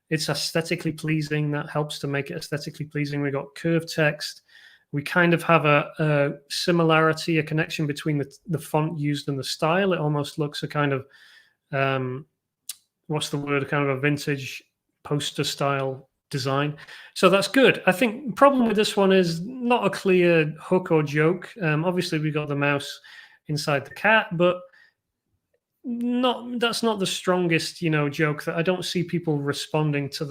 It's aesthetically pleasing. That helps to make it aesthetically pleasing. We got curved text. We kind of have a similarity, a connection between the font used and the style. It almost looks a kind of, what's the word? Kind of a vintage poster style design. So that's good. I think the problem with this one is not a clear hook or joke. Obviously, we got the mouse inside the cat, but that's not the strongest, joke. That I don't see people responding to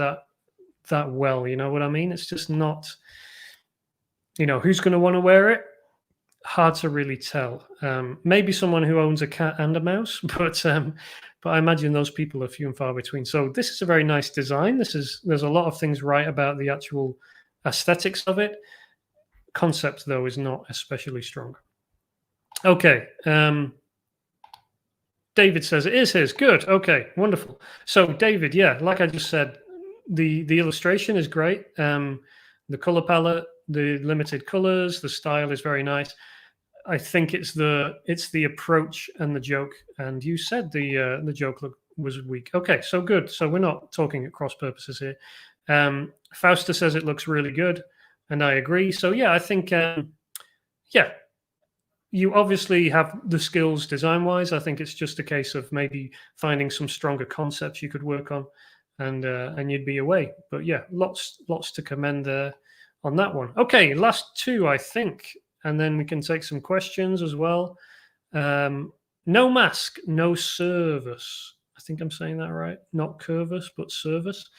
that well. You know what I mean? It's just not, who's going to want to wear it? Hard to really tell. Maybe someone who owns a cat and a mouse, but I imagine those people are few and far between. So this is a very nice design. There's a lot of things right about the actual aesthetics of it. Concept, though, is not especially strong. Okay. David says it is his. Good. Okay. Wonderful. So David, yeah, like I just said, the illustration is great. The color palette, the limited colors, the style is very nice. I think it's the approach and the joke. And you said the joke was weak. Okay, so good. So we're not talking at cross purposes here. Fausta says it looks really good, and I agree. So yeah, I think you obviously have the skills design-wise. I think it's just a case of maybe finding some stronger concepts you could work on, and you'd be away. But yeah, lots to commend there on that one. Okay, last 2, I think, and then we can take some questions as well. No mask, no service. I think I'm saying that right. Not curvus, but service.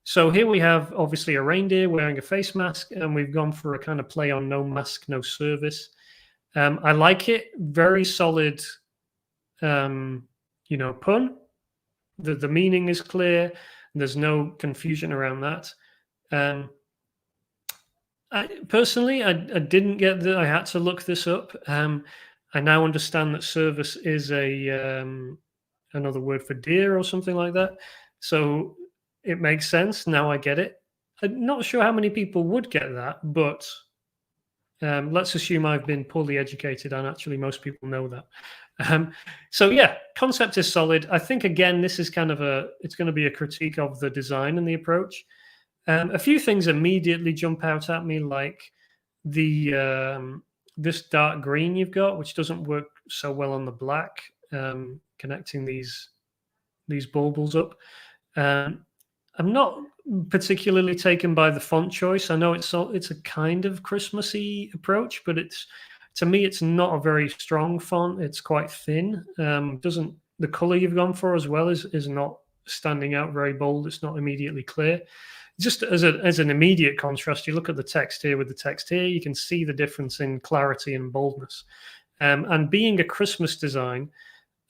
So here we have obviously a reindeer wearing a face mask, and we've gone for a kind of play on no mask, no service. I like it. Very solid, pun. The meaning is clear. There's no confusion around that. Personally, I didn't get that. I had to look this up. I now understand that service is another word for deer or something like that. So it makes sense. Now I get it. I'm not sure how many people would get that, but let's assume I've been poorly educated, and actually most people know that. So yeah, concept is solid. I think, again, this is kind of it's going to be a critique of the design and the approach. A few things immediately jump out at me, like the this dark green you've got, which doesn't work so well on the black, connecting these baubles up. Um, I'm not particularly taken by the font choice. I know it's a kind of Christmassy approach, but it's to me it's not a very strong font. It's quite thin. Doesn't the color you've gone for as well is not standing out very bold. It's not immediately clear. Just as an immediate contrast, you look at the text here with the text here, you can see the difference in clarity and boldness. And being a Christmas design,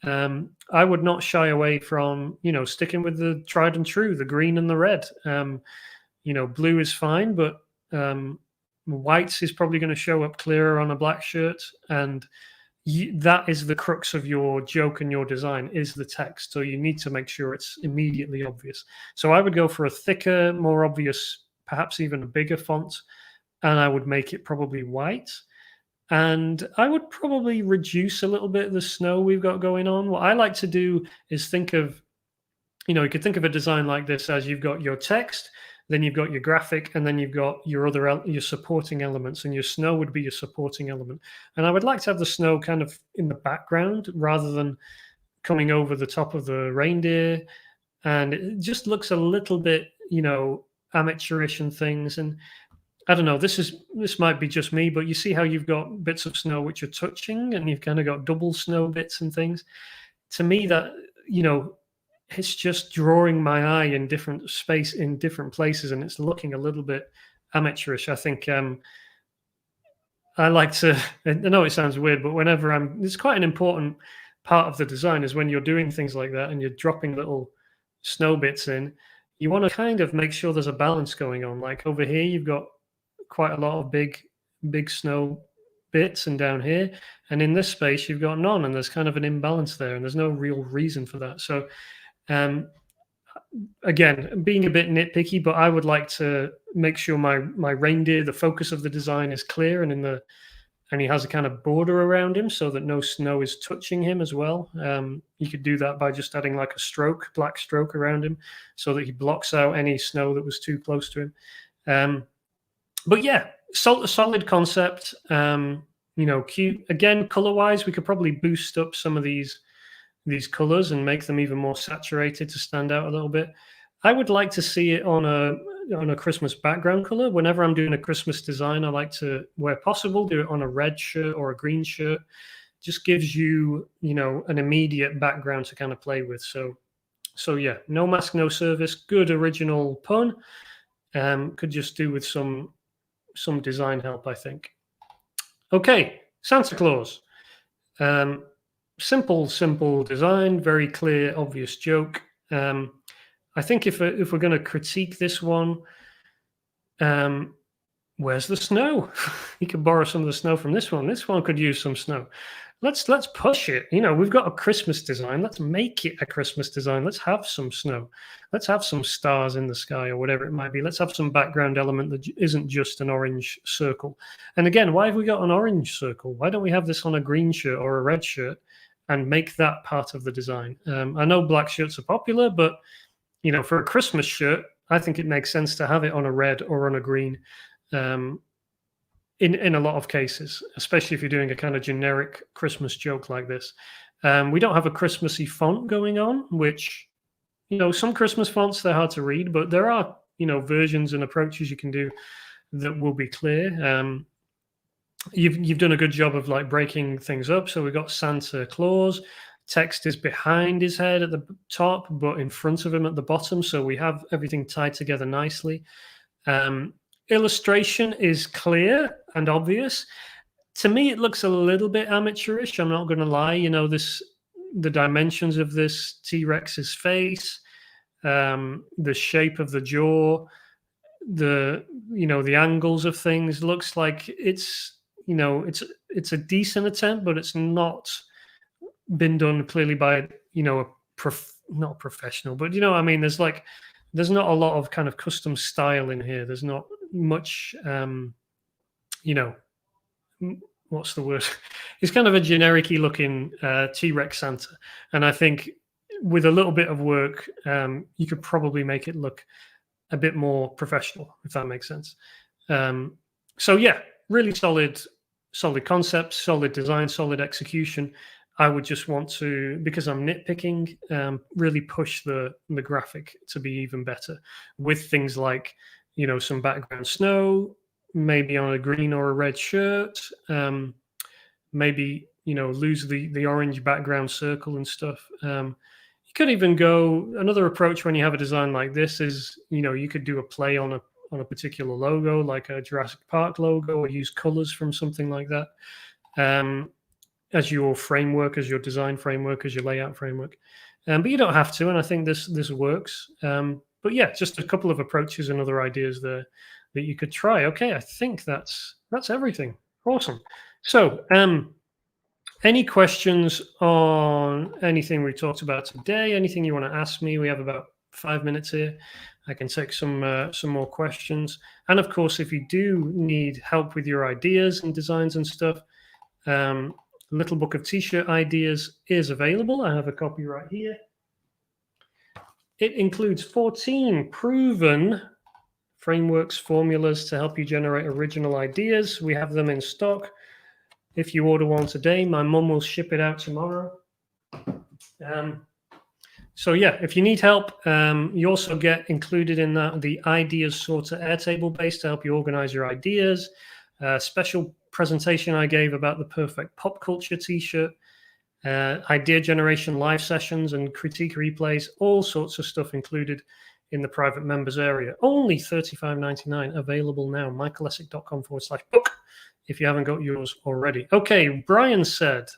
I would not shy away from, sticking with the tried and true, the green and the red. Blue is fine, but white is probably going to show up clearer on a black shirt. And that is the crux of your joke and your design is the text. So you need to make sure it's immediately obvious. So I would go for a thicker, more obvious, perhaps even a bigger font, and I would make it probably white. And I would probably reduce a little bit of the snow we've got going on. What I like to do is think of, you could think of a design like this as you've got your text, then you've got your graphic, and then you've got your supporting elements, and your snow would be your supporting element. And I would like to have the snow kind of in the background rather than coming over the top of the reindeer. And it just looks a little bit, amateurish and things. And I don't know, this might be just me, but you see how you've got bits of snow which are touching, and you've kind of got double snow bits and things. To me, that, it's just drawing my eye in different places, and it's looking a little bit amateurish. I think I like to, I know it sounds weird, but whenever it's quite an important part of the design is when you're doing things like that and you're dropping little snow bits in, you want to kind of make sure there's a balance going on. Like over here, you've got quite a lot of big snow bits, and down here, and in this space, you've got none, and there's kind of an imbalance there, and there's no real reason for that. So, again, being a bit nitpicky, but I would like to make sure my reindeer, the focus of the design is clear, and he has a kind of border around him so that no snow is touching him as well. You could do that by just adding like a black stroke around him so that he blocks out any snow that was too close to him. But yeah, solid concept. Cute. Again, color-wise, we could probably boost up some of these colors and make them even more saturated to stand out a little bit. I would like to see it on a Christmas background color. Whenever I'm doing a Christmas design, I like to, where possible, do it on a red shirt or a green shirt. Just gives you, an immediate background to kind of play with. So yeah, no mask, no service. Good original pun. Could just do with some design help, I think. Okay, Santa Claus. Simple design, very clear, obvious joke. I think if we're going to critique this one, where's the snow? You could borrow some of the snow from this one. This one could use some snow. Let's push it. We've got a Christmas design. Let's make it a Christmas design. Let's have some snow. Let's have some stars in the sky or whatever it might be. Let's have some background element that isn't just an orange circle. And again, why have we got an orange circle? Why don't we have this on a green shirt or a red shirt and make that part of the design? I know black shirts are popular, but for a Christmas shirt, I think it makes sense to have it on a red or on a green. In a lot of cases, especially if you're doing a kind of generic Christmas joke like this. We don't have a Christmassy font going on, which, some Christmas fonts, they're hard to read, but there are, versions and approaches you can do that will be clear. You've done a good job of like breaking things up. So we've got Santa Claus. Text is behind his head at the top, but in front of him at the bottom. So we have everything tied together nicely. Illustration is clear and obvious. To me, it looks a little bit amateurish. I'm not going to lie. The dimensions of this T-Rex's face, the shape of the jaw, the angles of things looks like it's a decent attempt, but it's not been done clearly by not professional, but there's not a lot of kind of custom style in here. There's not much, what's the word? It's kind of a generic-y looking T-Rex Santa. And I think with a little bit of work, you could probably make it look a bit more professional, if that makes sense. So yeah, really solid concepts, solid design, solid execution. I would just want to, because I'm nitpicking, really push the graphic to be even better with things like, some background snow, maybe on a green or a red shirt, maybe, lose the orange background circle and stuff. You could even go another approach when you have a design like this is, you could do a play on a particular logo, like a Jurassic Park logo, or use colors from something like that. As your framework, as your design framework, as your layout framework. But you don't have to, and I think this works. But yeah, just a couple of approaches and other ideas there that you could try. Okay, I think that's everything. Awesome. So, any questions on anything we talked about today? Anything you want to ask me? We have about 5 minutes here. I can take some more questions. And of course, if you do need help with your ideas and designs and stuff, Little Book of T-shirt ideas is available. I have a copy right here. It includes 14 proven frameworks, formulas to help you generate original ideas. We have them in stock. If you order one today, my mum will ship it out tomorrow. So yeah, if you need help, you also get included in that the ideas sorter Airtable base to help you organize your ideas. Special presentation I gave about the perfect pop culture T-shirt, idea generation live sessions and critique replays, all sorts of stuff included in the private members area. Only $35.99 available now. michaelessick.com/book if you haven't got yours already. Okay, Brian said,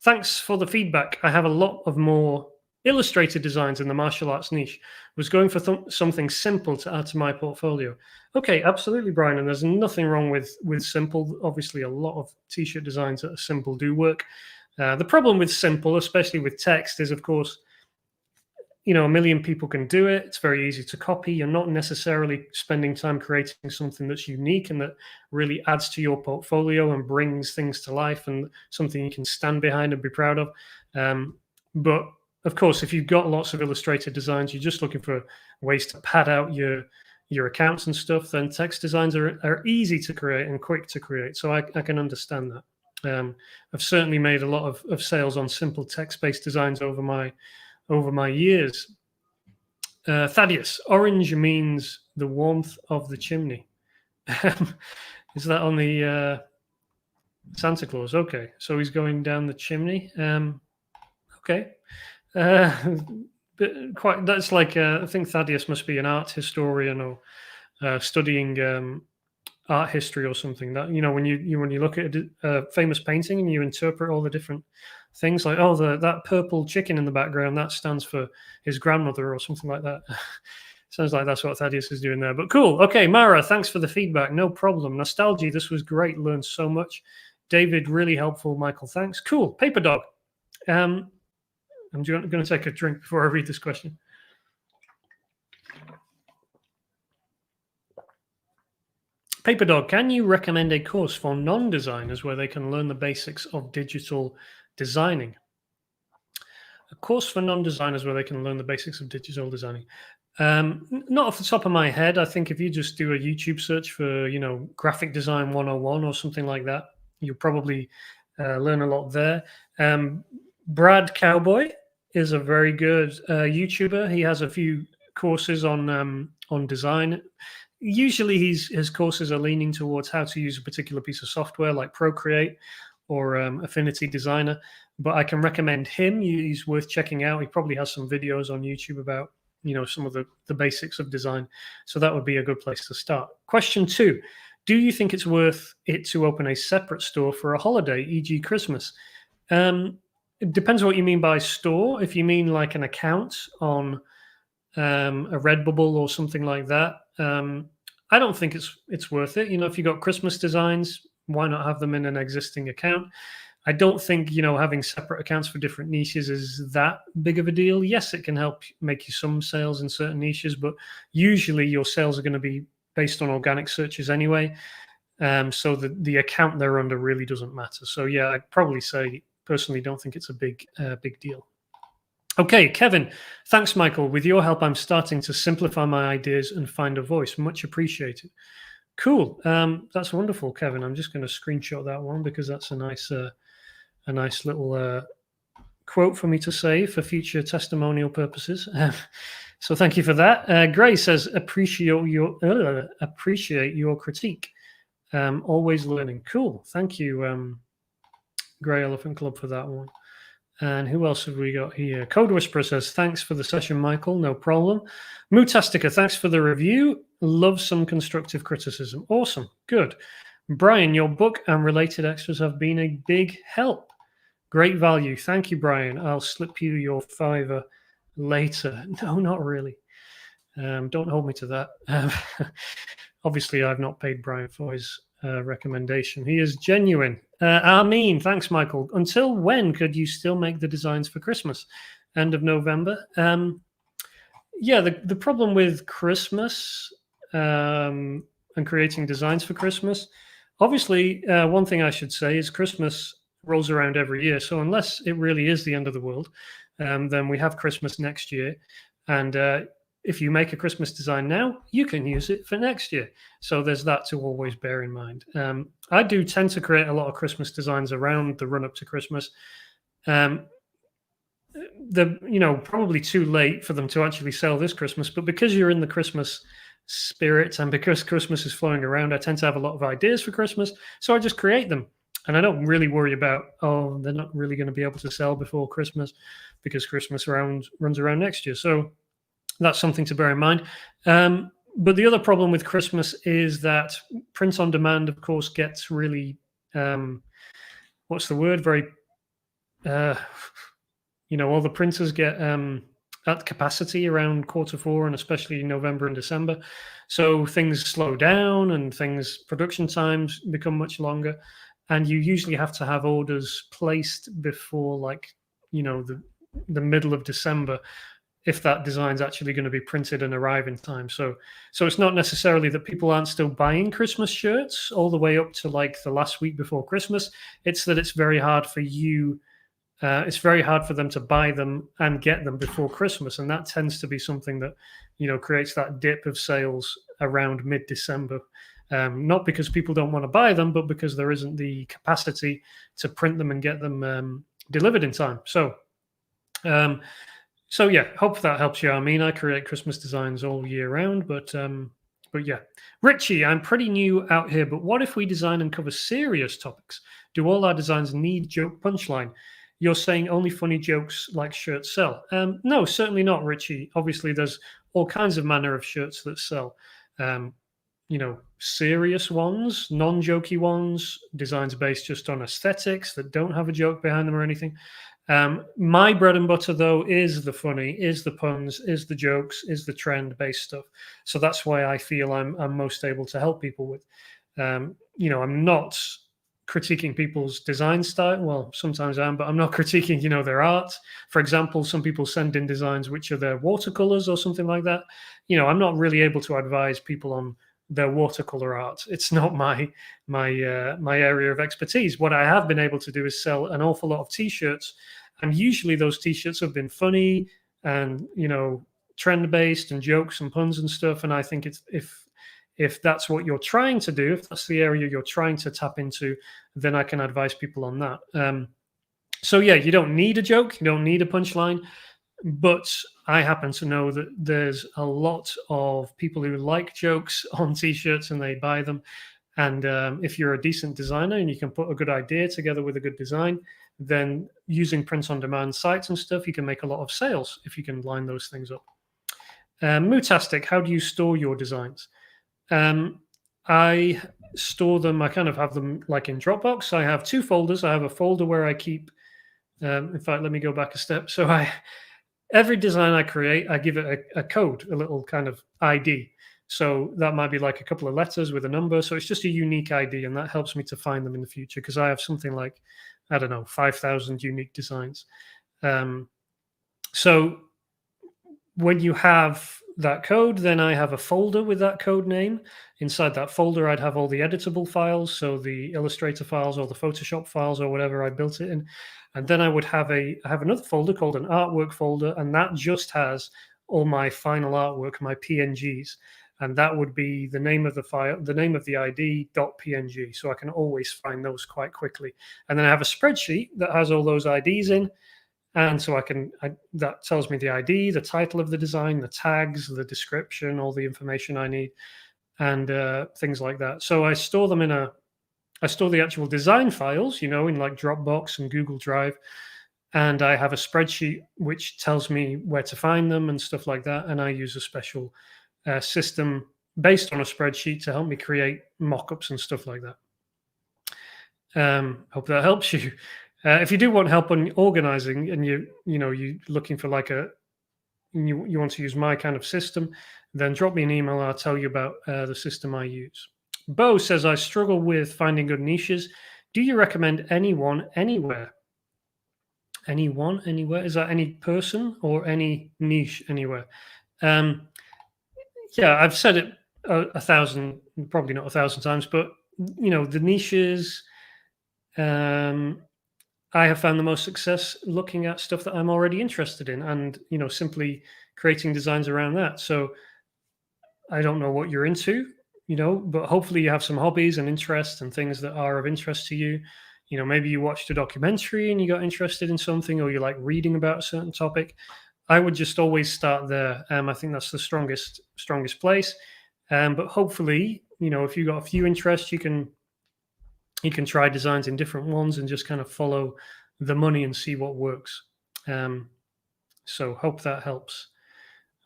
thanks for the feedback. I have a lot of more illustrated designs in the martial arts niche. Was going for something simple to add to my portfolio. Okay, absolutely, Brian. And there's nothing wrong with simple. Obviously, a lot of T-shirt designs that are simple do work. The problem with simple, especially with text, is, of course, a million people can do it. It's very easy to copy. You're not necessarily spending time creating something that's unique and that really adds to your portfolio and brings things to life and something you can stand behind and be proud of. But of course, if you've got lots of illustrated designs, you're just looking for ways to pad out your accounts and stuff, then text designs are easy to create and quick to create. So I can understand that. I've certainly made a lot of sales on simple text-based designs over my years. Thaddeus, orange means the warmth of the chimney. Is that on the Santa Claus? Okay, so he's going down the chimney. Okay. But that's like I think Thaddeus must be an art historian or studying art history or something. That when you look at a famous painting and you interpret all the different things, like that purple chicken in the background, that stands for his grandmother or something like that. Sounds like that's what Thaddeus is doing there. But cool. Okay, Mara, thanks for the feedback. No problem. Nostalgia, this was great. Learned so much. David, really helpful. Michael, thanks. Cool. PaperDog. I'm going to take a drink before I read this question. PaperDog, can you recommend a course for non-designers where they can learn the basics of digital designing? A course for non-designers where they can learn the basics of digital designing. Not off the top of my head. I think if you just do a YouTube search for, graphic design 101 or something like that, you'll probably learn a lot there. Brad Cowboy is a very good YouTuber. He has a few courses on design. Usually his courses are leaning towards how to use a particular piece of software like Procreate or Affinity Designer. But I can recommend him. He's worth checking out. He probably has some videos on YouTube about some of the basics of design. So that would be a good place to start. Question 2. Do you think it's worth it to open a separate store for a holiday, e.g. Christmas? It depends what you mean by store. If you mean like an account on a Redbubble or something like that, I don't think it's worth it. If you got Christmas designs, why not have them in an existing account? I don't think having separate accounts for different niches is that big of a deal. Yes, it can help make you some sales in certain niches, but usually your sales are going to be based on organic searches anyway. So the account they're under really doesn't matter. So yeah, I'd probably say personally don't think it's a big deal. Okay, Kevin. Thanks, Michael. With your help, I'm starting to simplify my ideas and find a voice. Much appreciated. Cool. That's wonderful, Kevin. I'm just going to screenshot that one because that's a nice little quote for me to say for future testimonial purposes. So thank you for that. Gray says, appreciate your critique. Always learning. Cool. Thank you, Gray Elephant Club, for that one. And who else have we got here? Code Whisperer says, thanks for the session, Michael. No problem. Mootastica, thanks for the review. Love some constructive criticism. Awesome. Good. Brian, your book and related extras have been a big help. Great value. Thank you, Brian. I'll slip you your $5 later. No, not really. Don't hold me to that. Obviously, I've not paid Brian for his recommendation. He is genuine. Armin, thanks, Michael. Until when could you still make the designs for Christmas? End of November. Yeah, the problem with Christmas and creating designs for Christmas, obviously, one thing I should say is Christmas rolls around every year. So unless it really is the end of the world, then we have Christmas next year. And if you make a Christmas design now, you can use it for next year. So there's that to always bear in mind. I do tend to create a lot of Christmas designs around the run up to Christmas. Probably too late for them to actually sell this Christmas, but because you're in the Christmas spirit and because Christmas is flowing around, I tend to have a lot of ideas for Christmas. So I just create them. And I don't really worry about, they're not really going to be able to sell before Christmas because Christmas runs around next year. So that's something to bear in mind. But the other problem with Christmas is that print on demand, of course, gets really, what's the word? Very, all the printers get at capacity around Q4 and especially November and December. So things slow down and production times become much longer. And you usually have to have orders placed before the middle of December if that design's actually going to be printed and arrive in time. So it's not necessarily that people aren't still buying Christmas shirts all the way up to the last week before Christmas. It's that it's very hard for you. It's very hard for them to buy them and get them before Christmas. And that tends to be something that, creates that dip of sales around mid-December. Not because people don't want to buy them, but because there isn't the capacity to print them and get them delivered in time. So yeah, hope that helps you. I mean, I create Christmas designs all year round, but yeah. Richie, I'm pretty new out here, but what if we design and cover serious topics? Do all our designs need joke punchline? You're saying only funny jokes like shirts sell? No, certainly not, Richie. Obviously, there's all kinds of manner of shirts that sell. Serious ones, non-jokey ones, designs based just on aesthetics that don't have a joke behind them or anything. My bread and butter, though, is the funny, is the puns, is the jokes, is the trend-based stuff. So that's why I feel I'm most able to help people with. I'm not critiquing people's design style. Well, sometimes I am, but I'm not critiquing, their art. For example, some people send in designs which are their watercolors or something like that. I'm not really able to advise people on their watercolor art. It's not my area of expertise. What I have been able to do is sell an awful lot of t-shirts, and usually those t-shirts have been funny and trend based and jokes and puns and stuff. And I think it's if that's what you're trying to do, if that's the area you're trying to tap into, then I can advise people on that. So yeah, you don't need a joke, you don't need a punchline. But I happen to know that there's a lot of people who like jokes on t-shirts and they buy them. And if you're a decent designer and you can put a good idea together with a good design, then using print on demand sites and stuff, you can make a lot of sales if you can line those things up. Mootastic, how do you store your designs? I store them, I kind of have them like in Dropbox. I have two folders. I have a folder where I keep, in fact, let me go back a step. So every design I create, I give it a code, a little kind of ID. So that might be like a couple of letters with a number. So it's just a unique ID, and that helps me to find them in the future because I have something like, 5,000 unique designs. So when you have that code, then I have a folder with that code name. Inside that folder, I'd have all the editable files, so the Illustrator files or the Photoshop files or whatever I built it in. And then I would have another folder called an artwork folder, and that just has all my final artwork, my PNGs. And that would be the name of the file, the name of the ID .png. So I can always find those quite quickly. And then I have a spreadsheet that has all those IDs in. And so that tells me the ID, the title of the design, the tags, the description, all the information I need, and things like that. So I store them I store the actual design files, in like Dropbox and Google Drive. And I have a spreadsheet which tells me where to find them and stuff like that. And I use a special system based on a spreadsheet to help me create mock-ups and stuff like that. Hope that helps you. If you do want help on organizing and you're looking for you want to use my kind of system, then drop me an email. I'll tell you about the system I use. Bo says, I struggle with finding good niches. Do you recommend anyone, anywhere? Anyone, anywhere? Is that any person or any niche anywhere? Yeah, I've said it 1,000, probably not 1,000 times, but the niches, I have found the most success looking at stuff that I'm already interested in and, simply creating designs around that. So I don't know what you're into, but hopefully you have some hobbies and interests and things that are of interest to you. Maybe you watched a documentary and you got interested in something, or you like reading about a certain topic. I would just always start there. I think that's the strongest place. But hopefully, if you've got a few interests, you can try designs in different ones and just kind of follow the money and see what works. So hope that helps.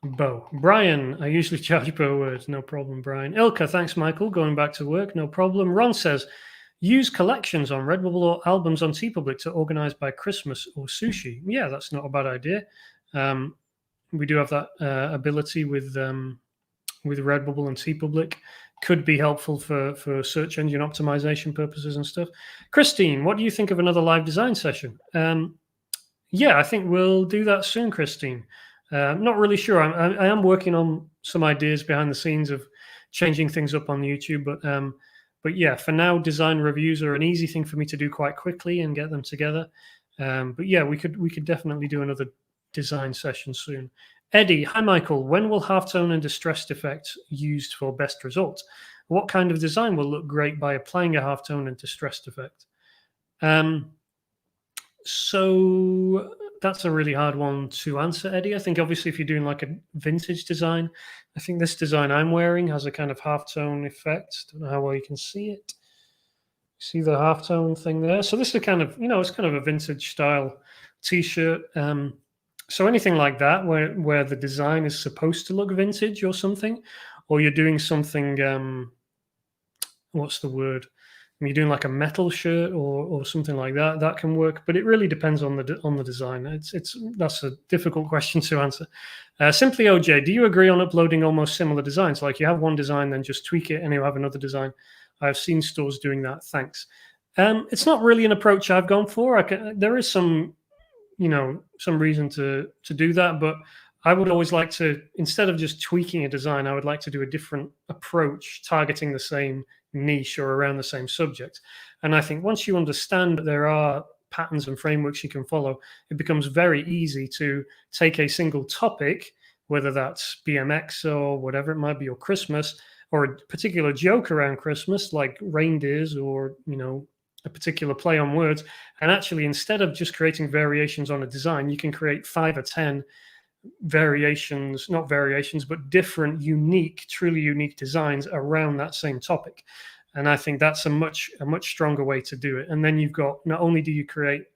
Bo. Brian, I usually charge per word. No problem, Brian. Ilka, thanks, Michael. Going back to work, no problem. Ron says, use collections on Redbubble or albums on TeePublic to organize by Christmas or sushi. Yeah, that's not a bad idea. We do have that ability with Redbubble and TeePublic. Could be helpful for search engine optimization purposes and stuff. Christine, what do you think of another live design session? Yeah, I think we'll do that soon, Christine. Not really sure. I am working on some ideas behind the scenes of changing things up on YouTube, but yeah, for now, design reviews are an easy thing for me to do quite quickly and get them together. But yeah, we could definitely do another design session soon. Eddie, hi Michael. When will halftone and distressed effects used for best results? What kind of design will look great by applying a halftone and distressed effect? So that's a really hard one to answer, Eddie. I think obviously if you're doing like a vintage design, I think this design I'm wearing has a kind of halftone effect. Don't know how well you can see it. See the halftone thing there? So this is kind of, it's kind of a vintage style t-shirt. So anything like that, where the design is supposed to look vintage or something, or you're doing something, what's the word? You're doing like a metal shirt or something like that. That can work, but it really depends on the design. That's a difficult question to answer. Simply OJ, do you agree on uploading almost similar designs? Like you have one design, then just tweak it, and you have another design. I've seen stores doing that. Thanks. It's not really an approach I've gone for. There is some reason to do that, but I would always like to, instead of just tweaking a design, I would like to do a different approach targeting the same niche or around the same subject. And I think once you understand that there are patterns and frameworks you can follow, it becomes very easy to take a single topic, whether that's BMX or whatever it might be, or Christmas, or a particular joke around Christmas, like reindeers or, a particular play on words. And actually, instead of just creating variations on a design, you can create 5 or 10 variations, not variations, but different, truly unique designs around that same topic. And I think that's a much stronger way to do it. And then you've got, not only do you create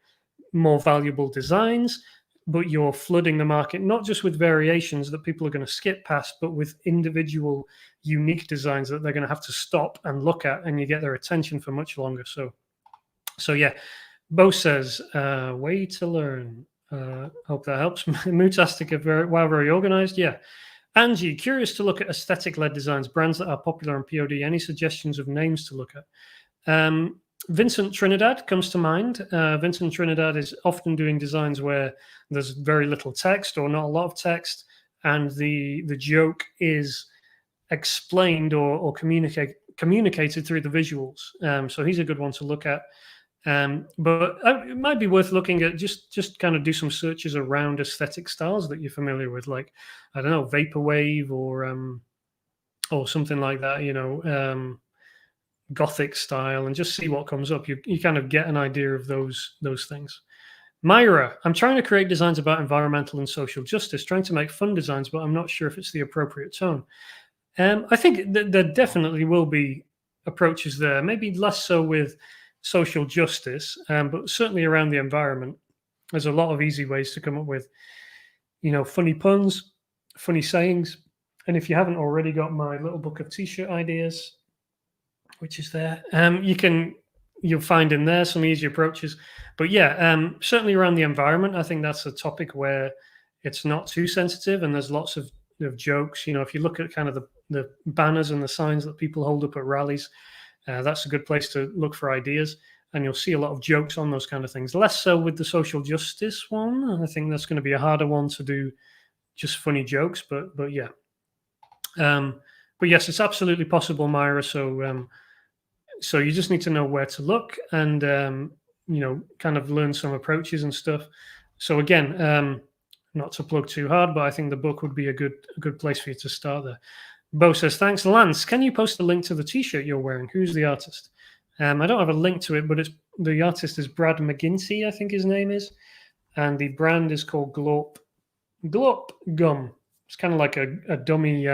more valuable designs, but you're flooding the market, not just with variations that people are going to skip past, but with individual unique designs that they're going to have to stop and look at, and you get their attention for much longer. So yeah, Bo says, way to learn. Hope that helps. Mootastic are very organized. Yeah. Angie, curious to look at aesthetic-led designs, brands that are popular on POD. Any suggestions of names to look at? Vincent Trinidad comes to mind. Vincent Trinidad is often doing designs where there's very little text or not a lot of text. and the joke is explained or communicated through the visuals. So he's a good one to look at. But it might be worth looking at just kind of do some searches around aesthetic styles that you're familiar with, like, I don't know, vaporwave or something like that, Gothic style, and just see what comes up. You kind of get an idea of those things. Myra, I'm trying to create designs about environmental and social justice, trying to make fun designs, but I'm not sure if it's the appropriate tone. I think there definitely will be approaches there, maybe less so with social justice, but certainly around the environment. There's a lot of easy ways to come up with, funny puns, funny sayings. And if you haven't already got my little book of t-shirt ideas, which is there, you'll find in there some easy approaches. But yeah, certainly around the environment, I think that's a topic where it's not too sensitive, and there's lots of jokes. If you look at kind of the banners and the signs that people hold up at rallies, that's a good place to look for ideas, and you'll see a lot of jokes on those kind of things. Less so with the social justice one. I think that's going to be a harder one to do, just funny jokes. But yeah, but yes, it's absolutely possible, Myra. So you just need to know where to look and kind of learn some approaches and stuff. So again, not to plug too hard, but I think the book would be a good place for you to start there. Bo says, thanks. Lance, can you post a link to the t-shirt you're wearing? Who's the artist? I don't have a link to it, but the artist is Brad McGinty, I think his name is. And the brand is called Glorp Gum. It's kind of like a dummy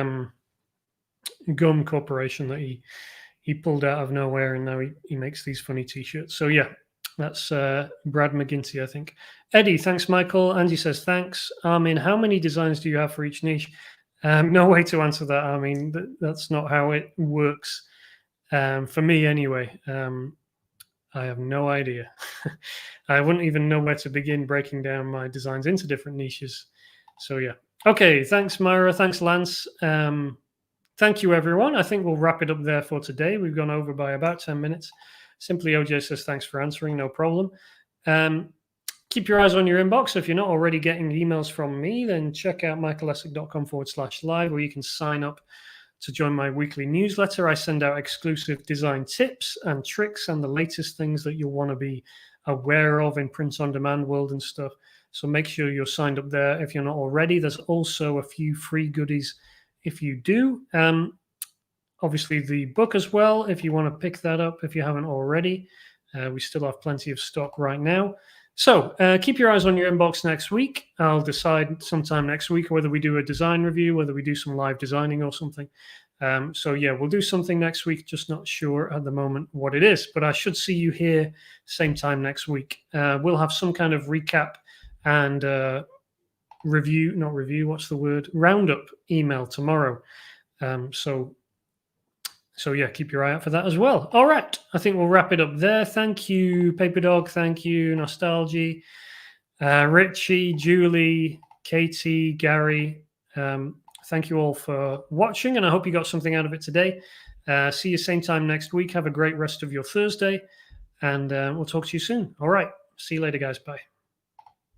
gum corporation that he pulled out of nowhere, and now he makes these funny t-shirts. So yeah, that's Brad McGinty, I think. Eddie, thanks, Michael. Angie says, thanks. Armin, how many designs do you have for each niche? No way to answer that. I mean, that's not how it works. For me, anyway. I have no idea. I wouldn't even know where to begin breaking down my designs into different niches. So yeah. Okay, thanks, Myra. Thanks, Lance. Thank you, everyone. I think we'll wrap it up there for today. We've gone over by about 10 minutes. Simply OJ says, thanks for answering. No problem. Keep your eyes on your inbox. If you're not already getting emails from me, then check out michaelessick.com/live, where you can sign up to join my weekly newsletter. I send out exclusive design tips and tricks and the latest things that you'll want to be aware of in print-on-demand world and stuff. So make sure you're signed up there if you're not already. There's also a few free goodies if you do. Obviously, the book as well, if you want to pick that up if you haven't already. We still have plenty of stock right now. So keep your eyes on your inbox next week. I'll decide sometime next week whether we do a design review, whether we do some live designing or something. So yeah, we'll do something next week. Just not sure at the moment what it is, but I should see you here same time next week. We'll have some kind of recap and roundup email tomorrow. So yeah, keep your eye out for that as well. All right, I think we'll wrap it up there. Thank you, PaperDog. Thank you, Nostalgia, Richie, Julie, Katie, Gary. Thank you all for watching, and I hope you got something out of it today. See you same time next week. Have a great rest of your Thursday, and we'll talk to you soon. All right, see you later, guys. Bye.